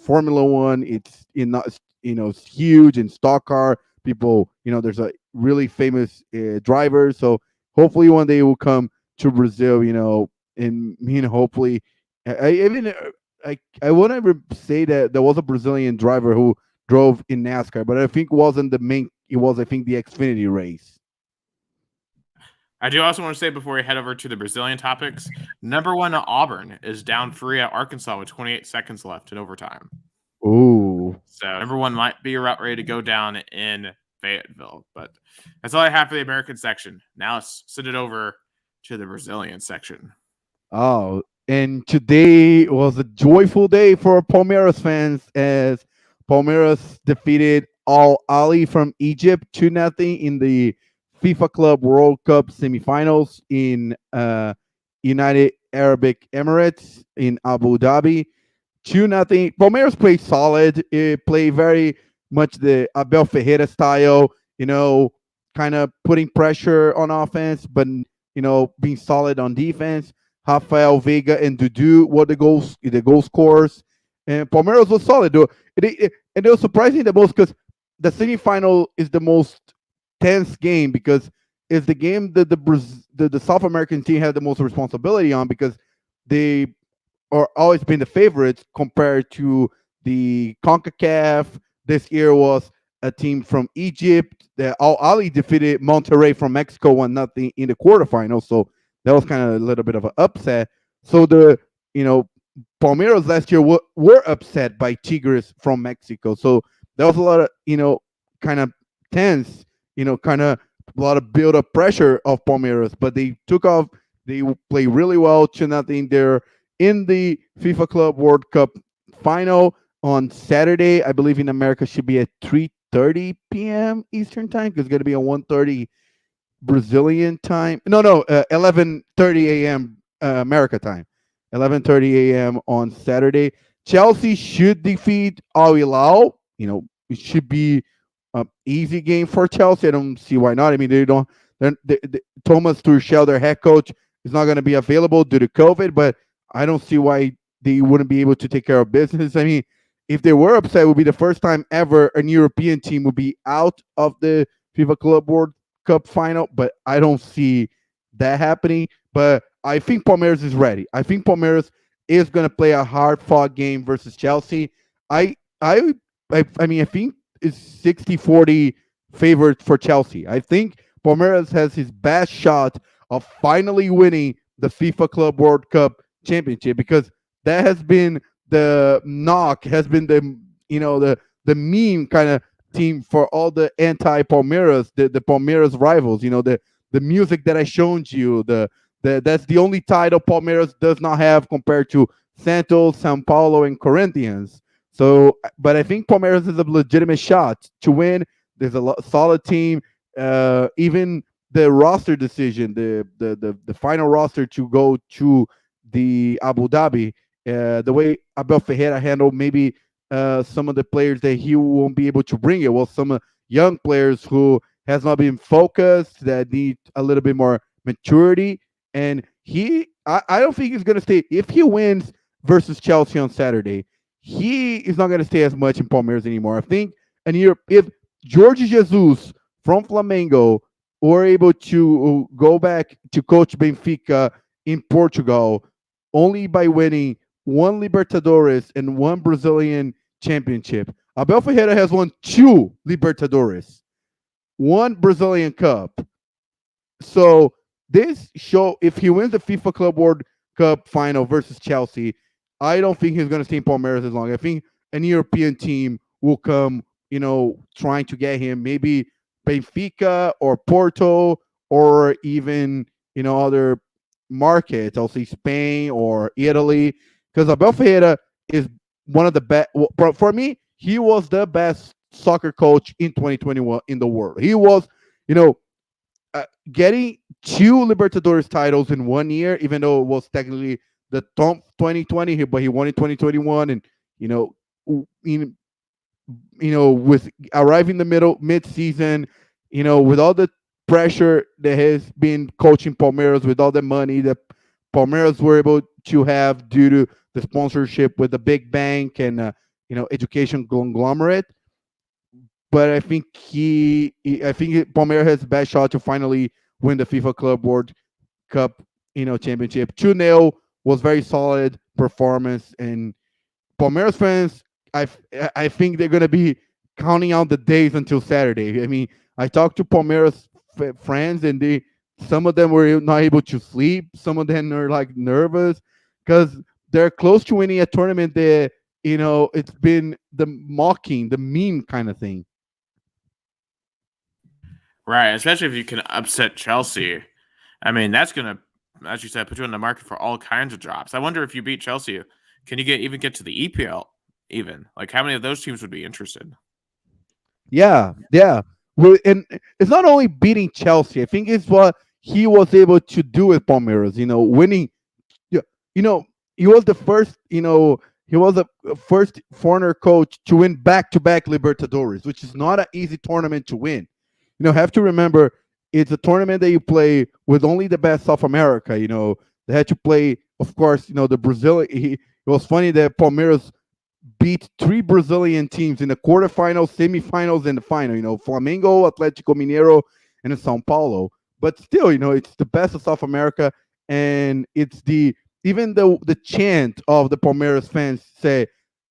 B: Formula One. It's it's huge, in stock car people. There's a really famous driver, so hopefully one day it will come to Brazil, and hopefully, I won't ever say that there was a Brazilian driver who drove in NASCAR, but I think it wasn't the main. It was, I think, the Xfinity race.
A: I do also want to say, before we head over to the Brazilian topics, number one Auburn is down 3 at Arkansas with 28 seconds left in overtime.
B: Ooh.
A: So number one might be about ready to go down in Fayetteville. But that's all I have for the American section. Now let's send it over to the Brazilian section.
B: Oh, and today was a joyful day for Palmeiras fans, as Palmeiras defeated Al Ahly from Egypt 2-0 in the FIFA Club World Cup semifinals in United Arab Emirates in Abu Dhabi. 2-0. Palmeiras played solid. It played very much the Abel Ferreira style, kind of putting pressure on offense, but being solid on defense. Rafael Veiga and Dudu were the goal scorers, and Palmeiras was solid. And it was surprising the most, because the semifinal is the most tense game, because it's the game that the South American team had the most responsibility on, because they are always been the favorites compared to the CONCACAF. This year was a team from Egypt. The Al Ali defeated Monterrey from Mexico 1-0 in the quarterfinals. So that was kind of a little bit of an upset. So the you know Palmeiras last year were upset by Tigres from Mexico. So there was a lot of kind of tense, kind of a lot of build up pressure of Palmeiras, but they took off. They play really well. 2-0. They're in the FIFA Club World Cup final on Saturday. I believe in America should be at 3:30 p.m. Eastern time because it's going to be on 1:30 Brazilian time. No, 11:30 a.m. America time. 11:30 a.m. on Saturday. Chelsea should defeat Al Hilal. It should be an easy game for Chelsea. I don't see why not. I mean, they don't. Thomas Tuchel, their head coach, is not going to be available due to COVID, but I don't see why they wouldn't be able to take care of business. I mean, if they were upset, it would be the first time ever an European team would be out of the FIFA Club World Cup final, but I don't see that happening. But I think Palmeiras is ready. I think Palmeiras is going to play a hard-fought game versus Chelsea. I I I mean, I think it's 60-40 favorite for Chelsea. I think Palmeiras has his best shot of finally winning the FIFA Club World Cup championship because that has been the knock, has been the meme kind of team for all the anti Palmeiras, the Palmeiras rivals. The music that I showed you, that's the only title Palmeiras does not have compared to Santos, São Paulo, and Corinthians. So, but I think Palmeiras is a legitimate shot to win. There's a solid team. Even the roster decision, the final roster to go to the Abu Dhabi, the way Abel Ferreira handled maybe some of the players that he won't be able to bring it. Well, some young players who has not been focused, that need a little bit more maturity. And I don't think he's going to stay. If he wins versus Chelsea on Saturday, he is not going to stay as much in Palmeiras anymore. I think, and if Jorge Jesus from Flamengo were able to go back to coach Benfica in Portugal only by winning one Libertadores and one Brazilian championship. Abel Ferreira has won two Libertadores, one Brazilian Cup. So this show, if he wins the FIFA Club World Cup final versus Chelsea, I don't think he's going to stay in Palmeiras as long. I think an European team will come, trying to get him. Maybe Benfica or Porto or even, other markets. I'll say Spain or Italy. Because Abel Ferreira is one of the best. For me, he was the best soccer coach in 2021 in the world. He was, getting two Libertadores titles in 1 year, even though it was technically the 2020, but he won in 2021, and with arriving the mid season, with all the pressure that has been coaching Palmeiras, with all the money that Palmeiras were able to have due to the sponsorship with the big bank and education conglomerate. But I think Palmeiras has the best shot to finally win the FIFA Club World Cup, championship. 2-0 was very solid performance, and Palmeiras fans, I think they're gonna be counting out the days until Saturday. I mean, I talked to Palmeiras friends, and some of them were not able to sleep. Some of them are like nervous because they're close to winning a tournament that it's been the meme kind of thing.
A: Right, especially if you can upset Chelsea. I mean, that's gonna, as you said, put you in the market for all kinds of jobs. I wonder if you beat Chelsea, can you even get to the EPL? Even like how many of those teams would be interested?
B: Yeah. Well, and it's not only beating Chelsea. I think it's what he was able to do with Palmeiras. Winning. He was the first. He was the first foreigner coach to win back-to-back Libertadores, which is not an easy tournament to win. Have to remember it's a tournament that you play with only the best South America. They had to play, of course, the Brazil. It was funny that Palmeiras beat three Brazilian teams in the quarterfinals, semifinals, and the final. Flamengo, Atlético Mineiro, and São Paulo. But still, it's the best of South America, and it's even the chant of the Palmeiras fans say,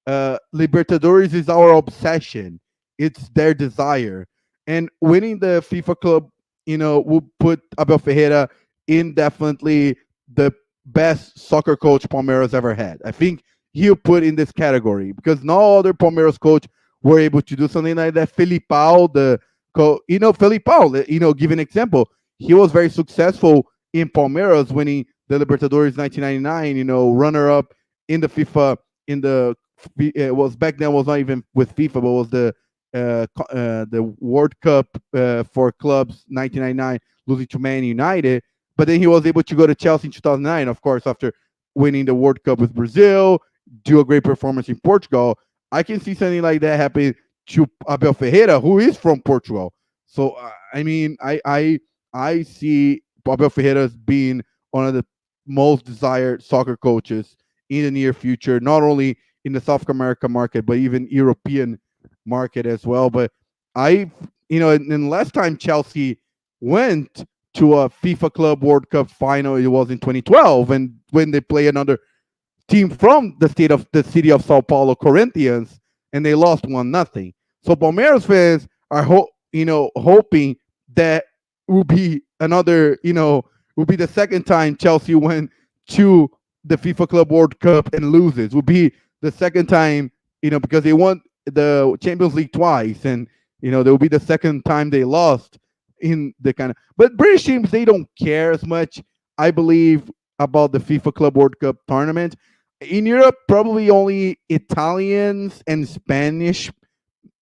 B: "Libertadores is our obsession." It's their desire. And winning the FIFA Club, will put Abel Ferreira in definitely the best soccer coach Palmeiras ever had. I think he'll put in this category because no other Palmeiras coach were able to do something like that. Filipao, Filipao, give an example. He was very successful in Palmeiras, winning the Libertadores 1999, runner up in the FIFA, in the, it was back then, was not even with FIFA, but was the World Cup for clubs 1999, losing to Man United. But then he was able to go to Chelsea in 2009, of course, after winning the World Cup with Brazil, do a great performance in Portugal. I can see something like that happen to Abel Ferreira, who is from Portugal. So I mean, I see Abel Ferreira as being one of the most desired soccer coaches in the near future, not only in the South America market, but even European market as well. But and last time Chelsea went to a FIFA Club World Cup final, it was in 2012, and when they play another team from the city of Sao Paulo, Corinthians, and they lost 1-0. So Palmeiras fans are hoping that will be another, will be the second time Chelsea went to the FIFA Club World Cup and loses. Will be the second time, because they won the Champions League twice, and there will be the second time they lost in the kind of. But British teams, they don't care as much, I believe, about the FIFA Club World Cup tournament. In Europe, probably only Italians and Spanish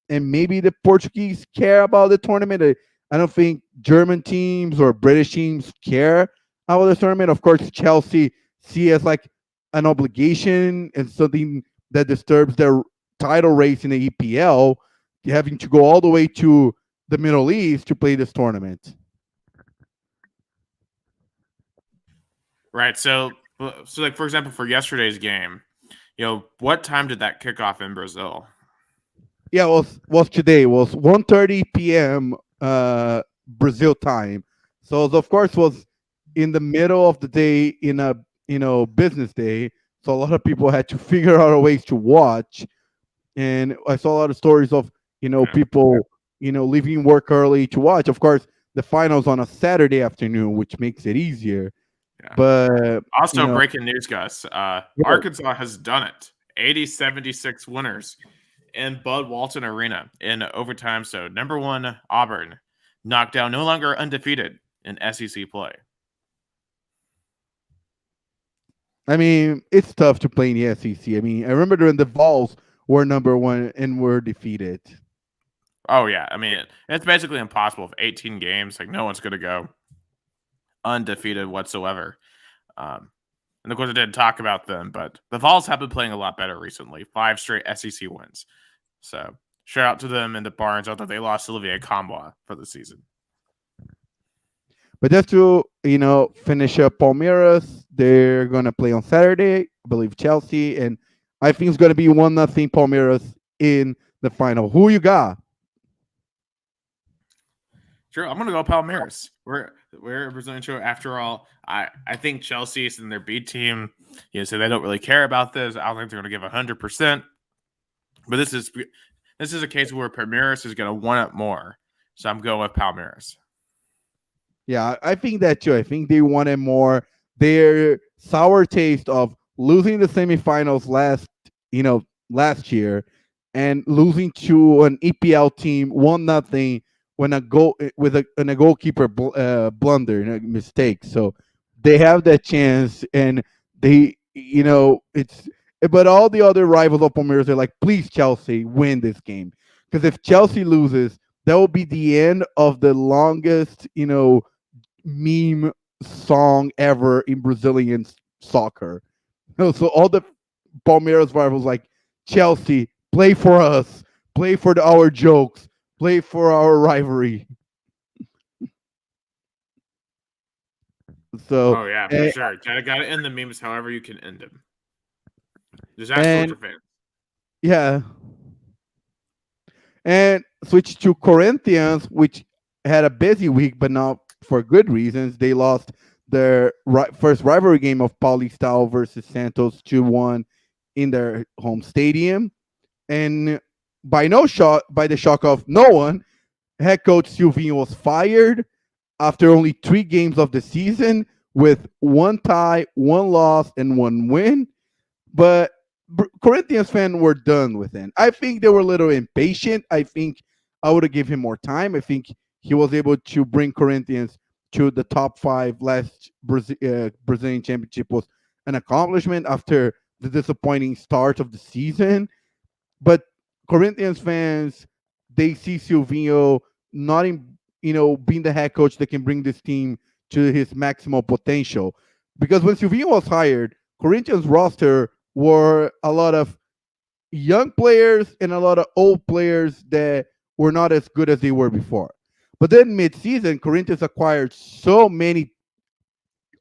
B: and maybe the Portuguese care about the tournament. I don't think German teams or British teams care about the tournament. Of course, Chelsea see as like an obligation and something that disturbs their title race in the EPL, having to go all the way to the Middle East to play this tournament.
A: Right. So like for example, for yesterday's game, what time did that kick off in Brazil?
B: Yeah, was today. It was 1:30 p.m. Brazil time. So of course was in the middle of the day in a business day. So a lot of people had to figure out ways to watch. And I saw a lot of stories of people leaving work early to watch. Of course, the finals on a Saturday afternoon, which makes it easier. Yeah. But
A: also breaking news, Gus. Arkansas has done it. 80-76 winners in Bud Walton Arena in overtime. So number 1 Auburn knocked down, no longer undefeated in SEC play.
B: I mean, it's tough to play in the SEC. I mean, I remember when the Vols were number 1 and were defeated.
A: Oh yeah, I mean, it's basically impossible. With 18 games, like no one's going to go undefeated whatsoever. And of course, I didn't talk about them, but the Vols have been playing a lot better recently. 5 straight SEC wins. So shout out to them and the Barnes, although they lost Olivier Kamwa for the season.
B: But just to finish up Palmeiras, they're gonna play on Saturday, I believe Chelsea, and I think it's gonna be 1-0 Palmeiras in the final. Who you got?
A: Sure, I'm gonna go Palmeiras. We're a Brazilian show after all. I think Chelsea is in their B team. So they don't really care about this. I don't think they're gonna give 100%. But this is a case where Palmeiras is gonna want it more. So I'm going with Palmeiras.
B: Yeah, I think that too. I think they wanted more. Their sour taste of losing the semifinals last year and losing to an EPL team 1-0 when a goalkeeper blunder, mistake. So they have that chance, and they it's. But all the other rivals of Palmeiras are like, please Chelsea, win this game, because if Chelsea loses, that will be the end of the longest meme song ever in Brazilian soccer. So all the Palmeiras rivals like, Chelsea, play for us, play for our jokes, play for our rivalry. So
A: oh yeah, for sure. Gotta end the memes however you can end them. Just ask your fans.
B: Yeah. And switch to Corinthians, which had a busy week, but not for good reasons. They lost their first rivalry game of Paulistão versus Santos 2-1 in their home stadium. And by the shock of no one, head coach Silvinho was fired after only 3 games of the season with one tie, one loss, and one win. But Corinthians fans were done with it. I think they were a little impatient. I think I would have given him more time. I think he was able to bring Corinthians to the top five last Brazilian championship was an accomplishment after the disappointing start of the season. But Corinthians fans, they see Silvinho not in being the head coach that can bring this team to his maximal potential. Because when Silvinho was hired, Corinthians roster were a lot of young players and a lot of old players that were not as good as they were before. But then mid-season, Corinthians acquired so many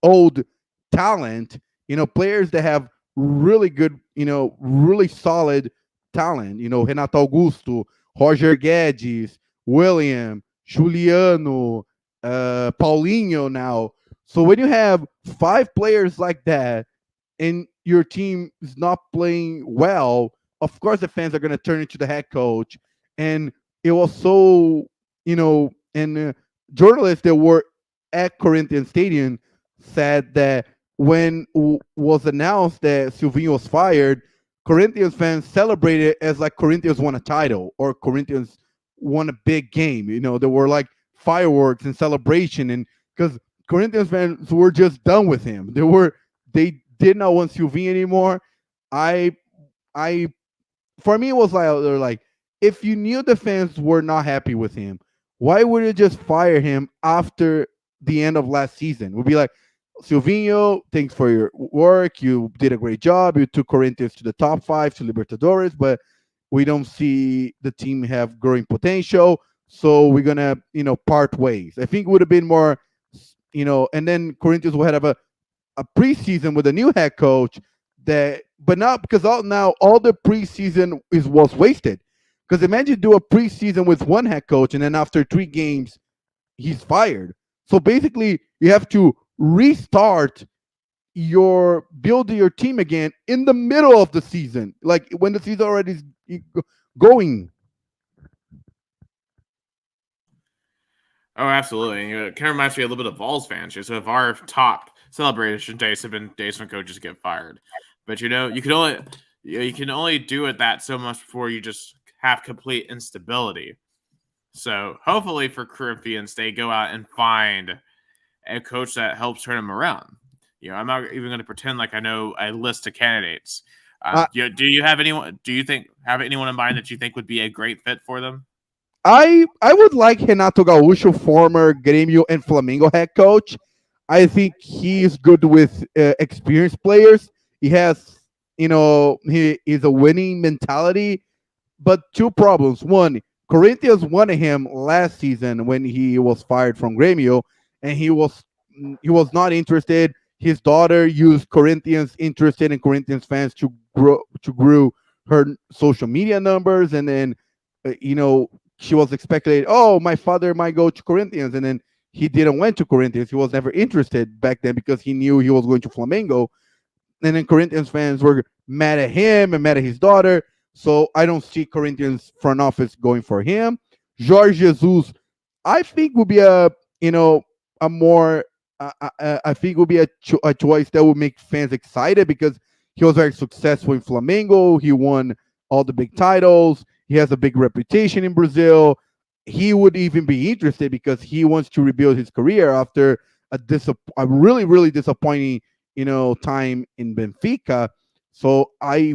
B: old talent, players that have really good, really solid talent, Renato Augusto, Roger Guedes, William, Juliano, Paulinho now. So when you have 5 players like that and your team is not playing well, of course the fans are going to turn into the head coach. And it was so, and journalists that were at Corinthians Stadium said that when was announced that Silvinho was fired, Corinthians fans celebrated as like Corinthians won a title or Corinthians won a big game. There were like fireworks and celebration, and because Corinthians fans were just done with him. They did not want Silvinho anymore. I I for me it was like they're like, if you knew the fans were not happy with him, why would you just fire him after the end of last season? We'd be like, Silvinho, thanks for your work. You did a great job. You took Corinthians to the top five to Libertadores, but we don't see the team have growing potential. So we're gonna, part ways. I think it would have been more, and then Corinthians will have a preseason with a new head coach that, but not because now all the preseason was wasted. Because imagine do a preseason with one head coach and then after 3 games he's fired. So basically you have to restart your building your team again in the middle of the season, like when the season already is going.
A: Oh, absolutely. It kind of reminds me a little bit of Vols fans. So if our top celebration days have been days when coaches get fired, but you can only do it that so much before you just have complete instability. So hopefully for Corinthians, they go out and find a coach that helps turn them around. I'm not even going to pretend like I know a list of candidates.
B: Uh,
A: Do you have anyone? Do you think have anyone in mind that you think would be a great fit for them?
B: I would like Renato Gaúcho, former Grêmio and Flamengo head coach. I think he's good with experienced players. He has, he is a winning mentality. But 2 problems. One, Corinthians wanted him last season when he was fired from Grêmio, and he was not interested. His daughter used Corinthians interested in Corinthians fans to grow her social media numbers, and then she was expected. Oh, my father might go to Corinthians, and then he didn't went to Corinthians. He was never interested back then because he knew he was going to Flamengo, and then Corinthians fans were mad at him and mad at his daughter. So I don't see Corinthians front office going for him. Jorge Jesus, I think would be a more I think would be a choice that would make fans excited because he was very successful in Flamengo. He won all the big titles. He has a big reputation in Brazil. He would even be interested because he wants to rebuild his career after a really really disappointing time in Benfica. So I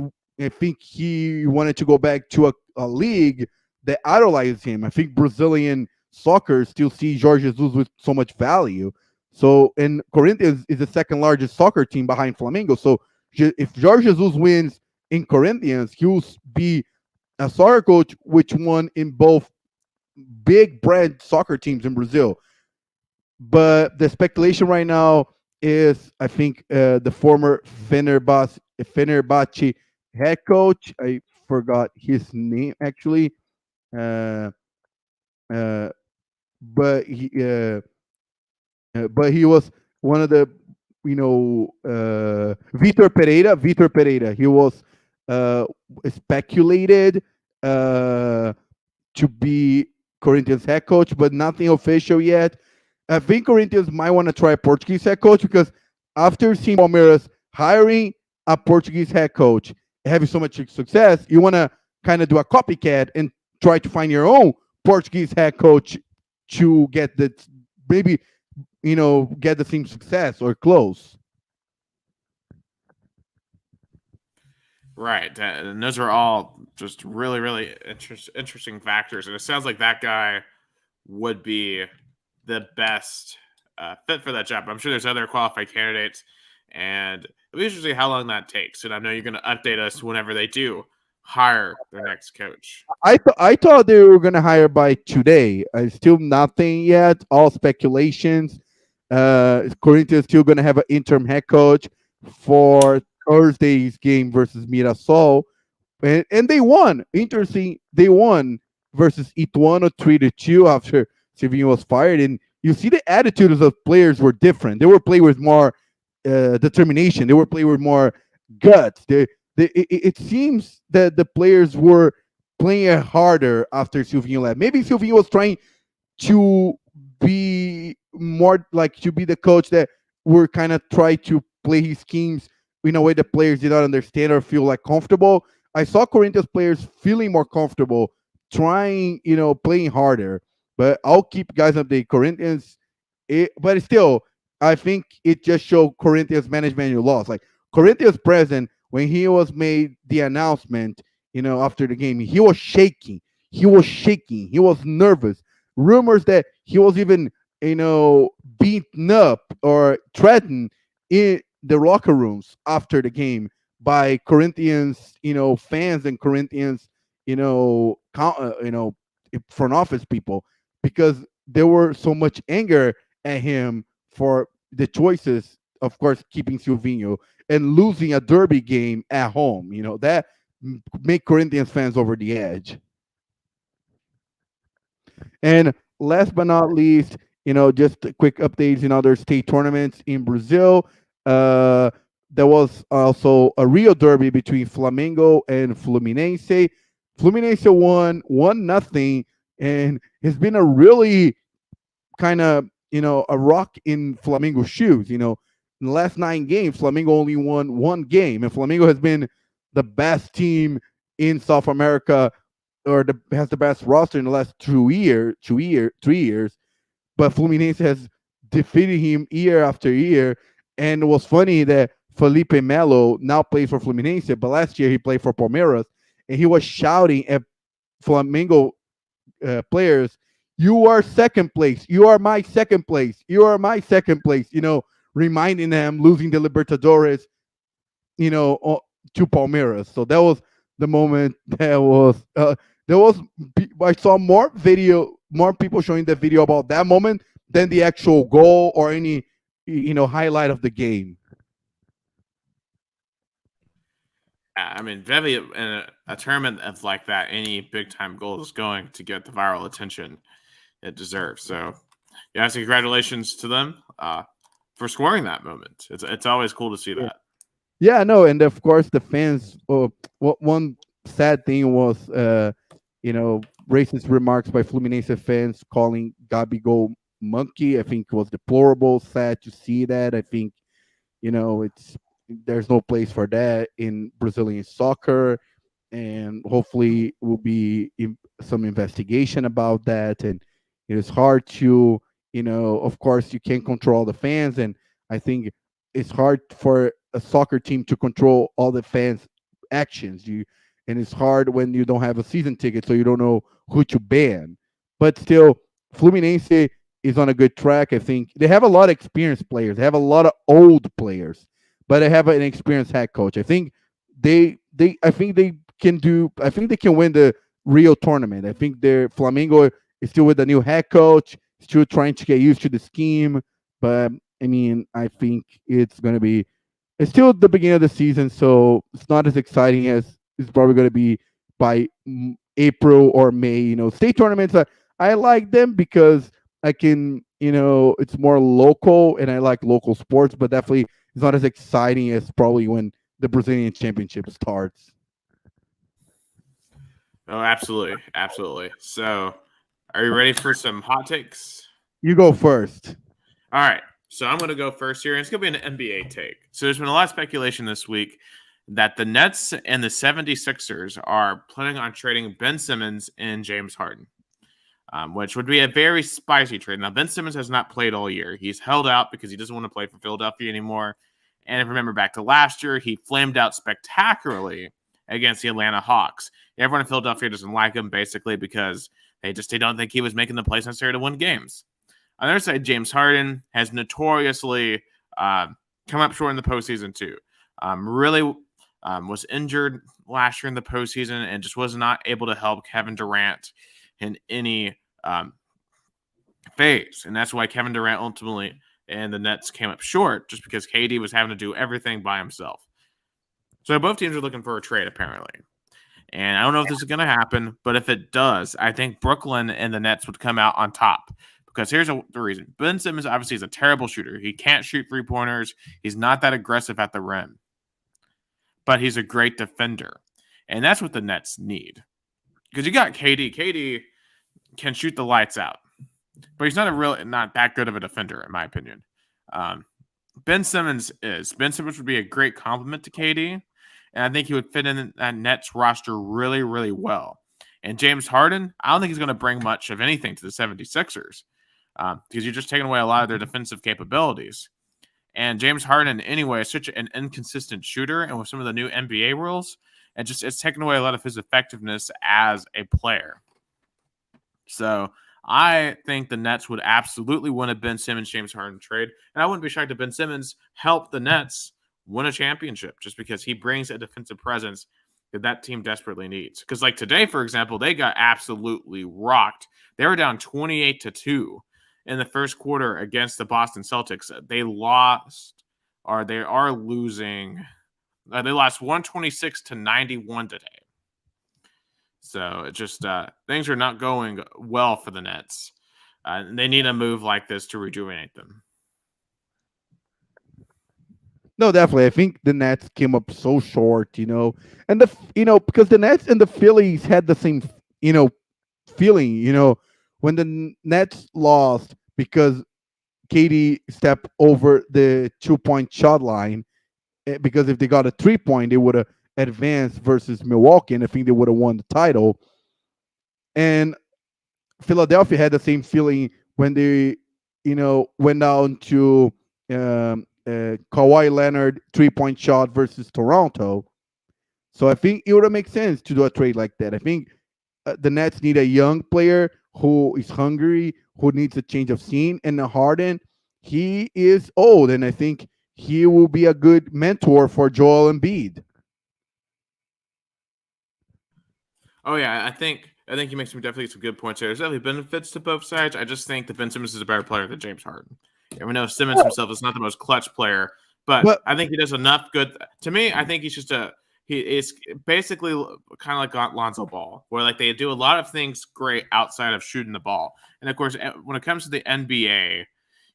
B: think he wanted to go back to a league that idolizes him. I think Brazilian soccer still sees Jorge Jesus with so much value. So, and Corinthians is the second largest soccer team behind Flamengo. So, if Jorge Jesus wins in Corinthians, he will be a soccer coach which won in both big brand soccer teams in Brazil. But the speculation right now is, I think, the former Fenerbahce head coach. I forgot his name actually, uh, uh, but he was one of the Vitor Pereira. He was uh, speculated uh, to be Corinthians head coach, but nothing official yet. I think Corinthians might want to try a Portuguese head coach because after seeing Palmeiras hiring a Portuguese head coach and having so much success, you want to kind of do a copycat and try to find your own Portuguese head coach to get the maybe get the same success or close.
A: Right. And those are all just really, really interesting factors. And it sounds like that guy would be the best fit for that job. I'm sure there's other qualified candidates, and it'll be interesting how long that takes. And I know you're going to update us whenever they do hire their next coach.
B: I thought they were gonna hire by today. Still nothing yet. All speculations. Corinthians still gonna have an interim head coach for Thursday's game versus Mirassol, and they won. Interesting, they won versus Ituano 3-2 after Silvinho was fired, and you see the attitudes of players were different. They were playing with more determination. They were playing with more guts. It seems that the players were playing harder after Silvinho left. Maybe Silvinho was trying to be more like to be the coach that were kind of try to play his schemes in a way the players did not understand or feel like comfortable. I saw Corinthians players feeling more comfortable, trying, playing harder. But I'll keep guys updated. Corinthians, but still, I think it just showed Corinthians management you lost. Like Corinthians president, when he was made the announcement, after the game, he was shaking. He was shaking. He was nervous. Rumors that he was even, beaten up or threatened in the locker rooms after the game by Corinthians, fans and Corinthians, front office people because there were so much anger at him for the choices, of course, keeping Silvinho and losing a derby game at home. That make Corinthians fans over the edge. And last but not least, just quick updates in other state tournaments in Brazil. Uh, there was also a Rio Derby between Flamengo and Fluminense. Fluminense won 1-0, and it's been a really kind of a rock in Flamengo's shoes. In the last 9 games, Flamengo only won one game, and Flamengo has been the best team in South America, or has the best roster in the last 3 years. But Fluminense has defeated him year after year, and it was funny that Felipe Melo now plays for Fluminense, but last year he played for Palmeiras, and he was shouting at Flamengo players, "You are second place. You are my second place. You are my second place." Reminding them losing the Libertadores, to Palmeiras. So that was the moment that was. I saw more people showing the video about that moment than the actual goal or any highlight of the game.
A: I mean, Vevey in a tournament of like that, any big time goal is going to get the viral attention it deserves. So, yeah, so congratulations to them for scoring that moment. It's always cool to see that.
B: Yeah, no, and of course the fans. One sad thing was, racist remarks by Fluminense fans calling Gabigol monkey. I think it was deplorable. Sad to see that. I think, it's there's no place for that in Brazilian soccer, and hopefully will be some investigation about that. And it's hard to, of course, you can't control the fans, and I think it's hard for a soccer team to control all the fans' actions. And it's hard when you don't have a season ticket, so you don't know who to ban. But still, Fluminense is on a good track. I think they have a lot of experienced players. They have a lot of old players, but they have an experienced head coach. I think I think they can do. I think they can win the Rio tournament. I think their Flamengo is still with a new head coach, still trying to get used to the scheme. But I mean, I think it's going to be. It's still the beginning of the season, so it's not as exciting as it's probably going to be by April or May. State tournaments. I like them because I can. It's more local, and I like local sports. But definitely, it's not as exciting as probably when the Brazilian Championship starts.
A: Oh, absolutely, absolutely. So, are you ready for some hot takes?
B: You go first.
A: All right. So I'm going to go first here, and it's going to be an NBA take. So there's been a lot of speculation this week that the Nets and the 76ers are planning on trading Ben Simmons and James Harden, which would be a very spicy trade. Now, Ben Simmons has not played all year. He's held out because he doesn't want to play for Philadelphia anymore. And if you remember back to last year, he flamed out spectacularly against the Atlanta Hawks. Everyone in Philadelphia doesn't like him basically because they don't think he was making the plays necessary to win games. On the other side, James Harden has notoriously come up short in the postseason too. Really was injured last year in the postseason and just was not able to help Kevin Durant in any phase. And that's why Kevin Durant ultimately and the Nets came up short, just because KD was having to do everything by himself. So both teams are looking for a trade, apparently. And I don't know if this is going to happen, but if it does, I think Brooklyn and the Nets would come out on top. Because here's the reason. Ben Simmons obviously is a terrible shooter. He can't shoot three-pointers. He's not that aggressive at the rim. But he's a great defender. And that's what the Nets need. Because you got KD. KD can shoot the lights out. But he's not that good of a defender, in my opinion. Ben Simmons is. Ben Simmons would be a great compliment to KD. And I think he would fit in that Nets roster really, really well. And James Harden, I don't think he's going to bring much of anything to the 76ers because you're just taking away a lot of their defensive capabilities. And James Harden, anyway, is such an inconsistent shooter. And with some of the new NBA rules, it's taken away a lot of his effectiveness as a player. So I think the Nets would absolutely win a Ben Simmons-James Harden trade. And I wouldn't be shocked if Ben Simmons helped the Nets win a championship just because he brings a defensive presence that team desperately needs. Because like today, for example, they got absolutely rocked. They were down 28-2 in the first quarter against the Boston Celtics. They lost, or they are losing. They lost 126-91 today. So it just things are not going well for the Nets. They need a move like this to rejuvenate them.
B: No, definitely. I think the Nets came up so short, and because the Nets and the Phillies had the same, feeling, when the Nets lost because KD stepped over the 2-point shot line, because if they got a 3-point, they would have advanced versus Milwaukee, and I think they would have won the title. And Philadelphia had the same feeling when they, went down to Kawhi Leonard 3-point shot versus Toronto. So I think it would make sense to do a trade like that. I think the Nets need a young player who is hungry, who needs a change of scene. And Harden, he is old, and I think he will be a good mentor for Joel Embiid.
A: Oh yeah, I think you make definitely some good points there. There's definitely benefits to both sides. I just think that Ben Simmons is a better player than James Harden. And we know Simmons himself is not the most clutch player, but I think he does enough good. To me, I think he's just he is basically kind of like Lonzo Ball, where like they do a lot of things great outside of shooting the ball. And of course, when it comes to the NBA,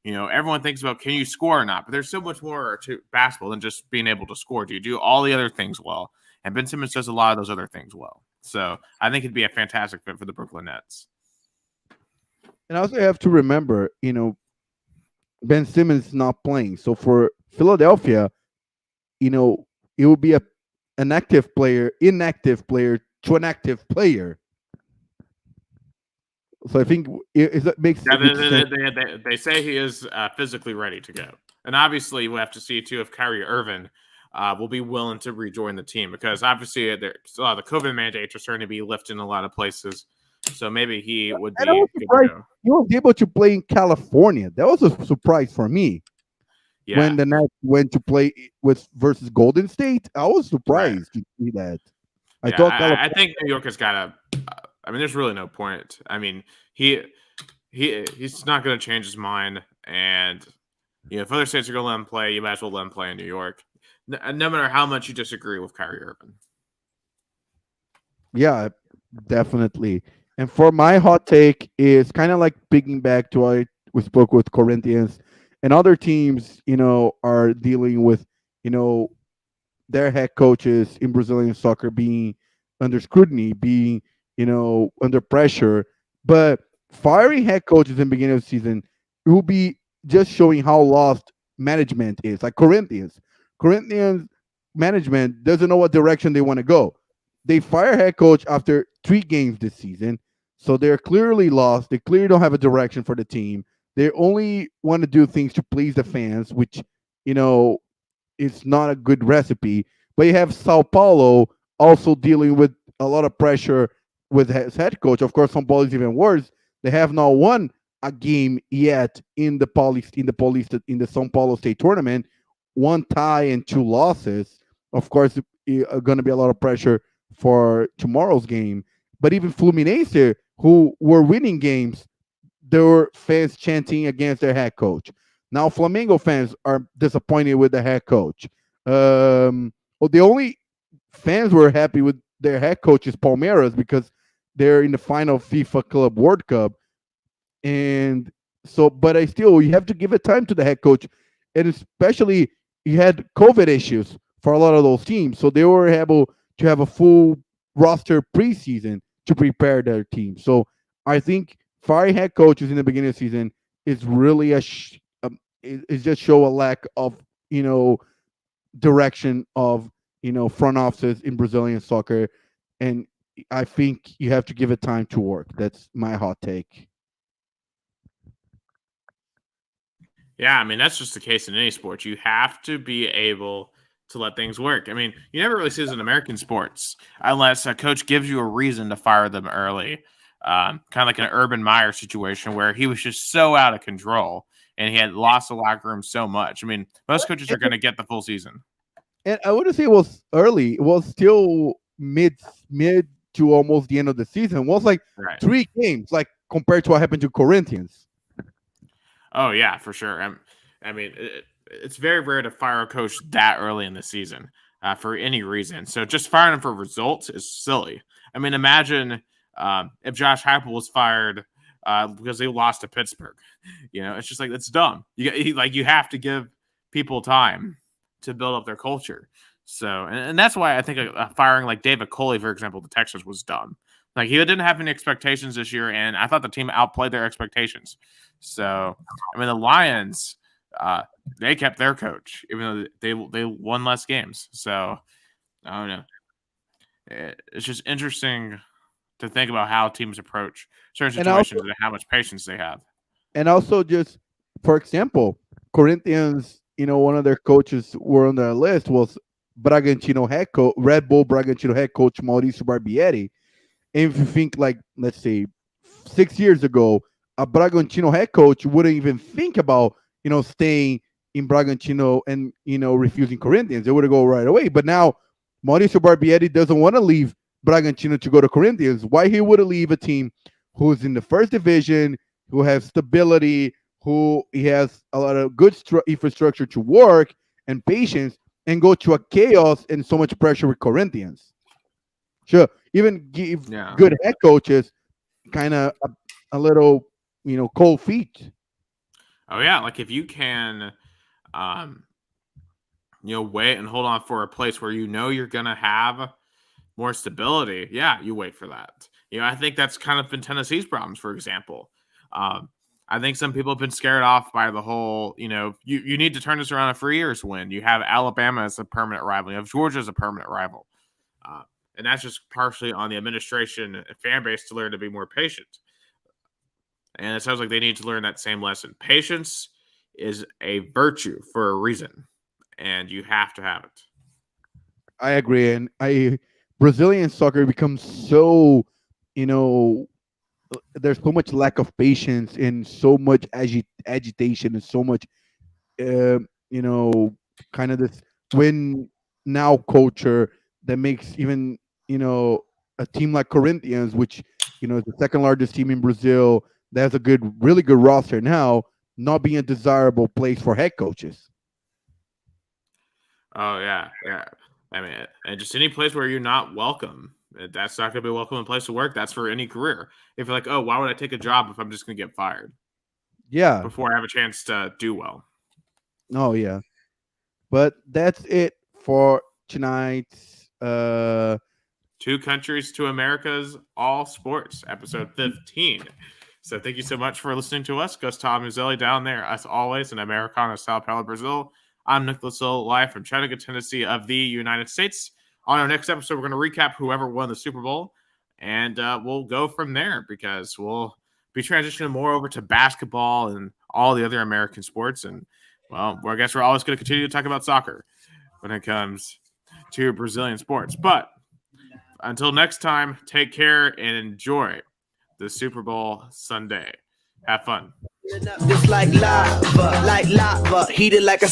A: everyone thinks about can you score or not, but there's so much more to basketball than just being able to score. Do you do all the other things well? And Ben Simmons does a lot of those other things well. So I think it'd be a fantastic fit for the Brooklyn Nets.
B: And also have to remember, Ben Simmons is not playing. So for Philadelphia, it will be an inactive player to an active player. So I think it makes sense.
A: They say he is physically ready to go. And obviously we'll have to see too if Kyrie Irving will be willing to rejoin the team, because obviously the COVID mandates are starting to be lifted in a lot of places. So maybe he would be good to go.
B: He was able to play in California. That was a surprise for me. Yeah. When the Nets went to play versus Golden State, I was surprised to see that.
A: I think New York has got to. There's really no point. He's not going to change his mind, and if other states are going to let him play, you might as well let him play in New York, no matter how much you disagree with Kyrie Irving.
B: Yeah, definitely. And for my hot take is kind of like picking back to what we spoke with Corinthians and other teams, are dealing with, their head coaches in Brazilian soccer being under scrutiny, being, under pressure. But firing head coaches in the beginning of the season, it will be just showing how lost management is. Like Corinthians management doesn't know what direction they want to go. They fire head coach after 3 games this season, so they're clearly lost. They clearly don't have a direction for the team. They only want to do things to please the fans, which you know is not a good recipe. But you have Sao Paulo also dealing with a lot of pressure with his head coach. Of course, Sao Paulo is even worse. They have not won a game yet in the Sao Paulo State tournament. One tie and 2 losses. Of course, going to be a lot of pressure for tomorrow's game. But even Fluminense, who were winning games, there were fans chanting against their head coach. Now, Flamengo fans are disappointed with the head coach. Well, the only fans were happy with their head coach is Palmeiras because they're in the final FIFA Club World Cup. And so, but I still, you have to give it time to the head coach. And especially, you had COVID issues for a lot of those teams. So they were able to have a full roster preseason to prepare their team. So I think firing head coaches in the beginning of the season is really is just show a lack of you know direction of front offices in Brazilian soccer, and I think you have to give it time to work. That's my hot take.
A: Yeah, I mean that's just the case in any sport. You have to be able to let things work. I mean, you never really see this in American sports unless a coach gives you a reason to fire them early. Kind of like an Urban Meyer situation where he was just so out of control and he had lost the locker room so much. I mean, most coaches are going to get the full season.
B: And I wouldn't say it was early. It was still mid to almost the end of the season. It was like
A: Right.
B: 3 games, like compared to what happened to Corinthians.
A: Oh yeah, for sure. I mean, it's very rare to fire a coach that early in the season for any reason. So just firing him for results is silly. I mean, imagine if Josh Heupel was fired because they lost to Pittsburgh. It's just like it's dumb. You have to give people time to build up their culture. So, and that's why I think a firing like David Coley, for example, the Texans was dumb. Like he didn't have any expectations this year, and I thought the team outplayed their expectations. So, I mean, the Lions, they kept their coach, even though they won less games. So, I don't know. It's just interesting to think about how teams approach certain
B: And also,
A: situations and how much patience they have.
B: just for example, Corinthians, one of their coaches were on their list was Bragantino head coach, Red Bull Bragantino head coach Mauricio Barbieri. And if you think like, let's say, 6 years ago, a Bragantino head coach wouldn't even think about, staying in Bragantino and, refusing Corinthians. They would go right away. But now Mauricio Barbieri doesn't want to leave Bragantino to go to Corinthians. Why he would leave a team who's in the first division, who has stability, who he has a lot of good infrastructure to work and patience, and go to a chaos and so much pressure with Corinthians? Sure, even give
A: Yeah.
B: good head coaches kind of a little, cold feet.
A: Oh yeah, like if you can, um, wait and hold on for a place where you're gonna have more stability. Yeah, you wait for that. I think that's kind of been Tennessee's problems, for example. Um, I think some people have been scared off by the whole, you need to turn this around in 3 years when you have Alabama as a permanent rival, you have Georgia as a permanent rival. Uh, and that's just partially on the administration and fan base to learn to be more patient. And it sounds like they need to learn that same lesson. Patience is a virtue for a reason, and you have to have it.
B: I agree, and Brazilian soccer becomes so, you know, there's so much lack of patience and so much agitation and so much, uh, you know, kind of this win now culture that makes even a team like Corinthians, which is the second largest team in Brazil, that has a really good roster now, not being a desirable place for head coaches.
A: Oh yeah, yeah. I mean, and just any place where you're not welcome, that's not going to be a welcome place to work. That's for any career. If you're like, oh, why would I take a job if I'm just going to get fired
B: Yeah.
A: before I have a chance to do well?
B: Oh yeah. But that's it for tonight's
A: Two Countries, Two Americas, All Sports, episode 15. So thank you so much for listening to us. Gustavo Tomazeli down there, as always, in Americana, Sao Paulo, Brazil. I'm Nicholas Hill, live from Chattanooga, Tennessee of the United States. On our next episode, we're going to recap whoever won the Super Bowl, and we'll go from there because we'll be transitioning more over to basketball and all the other American sports. And, well, I guess we're always going to continue to talk about soccer when it comes to Brazilian sports. But until next time, take care and enjoy the Super Bowl Sunday. Have fun.
C: Just like lava, heated like a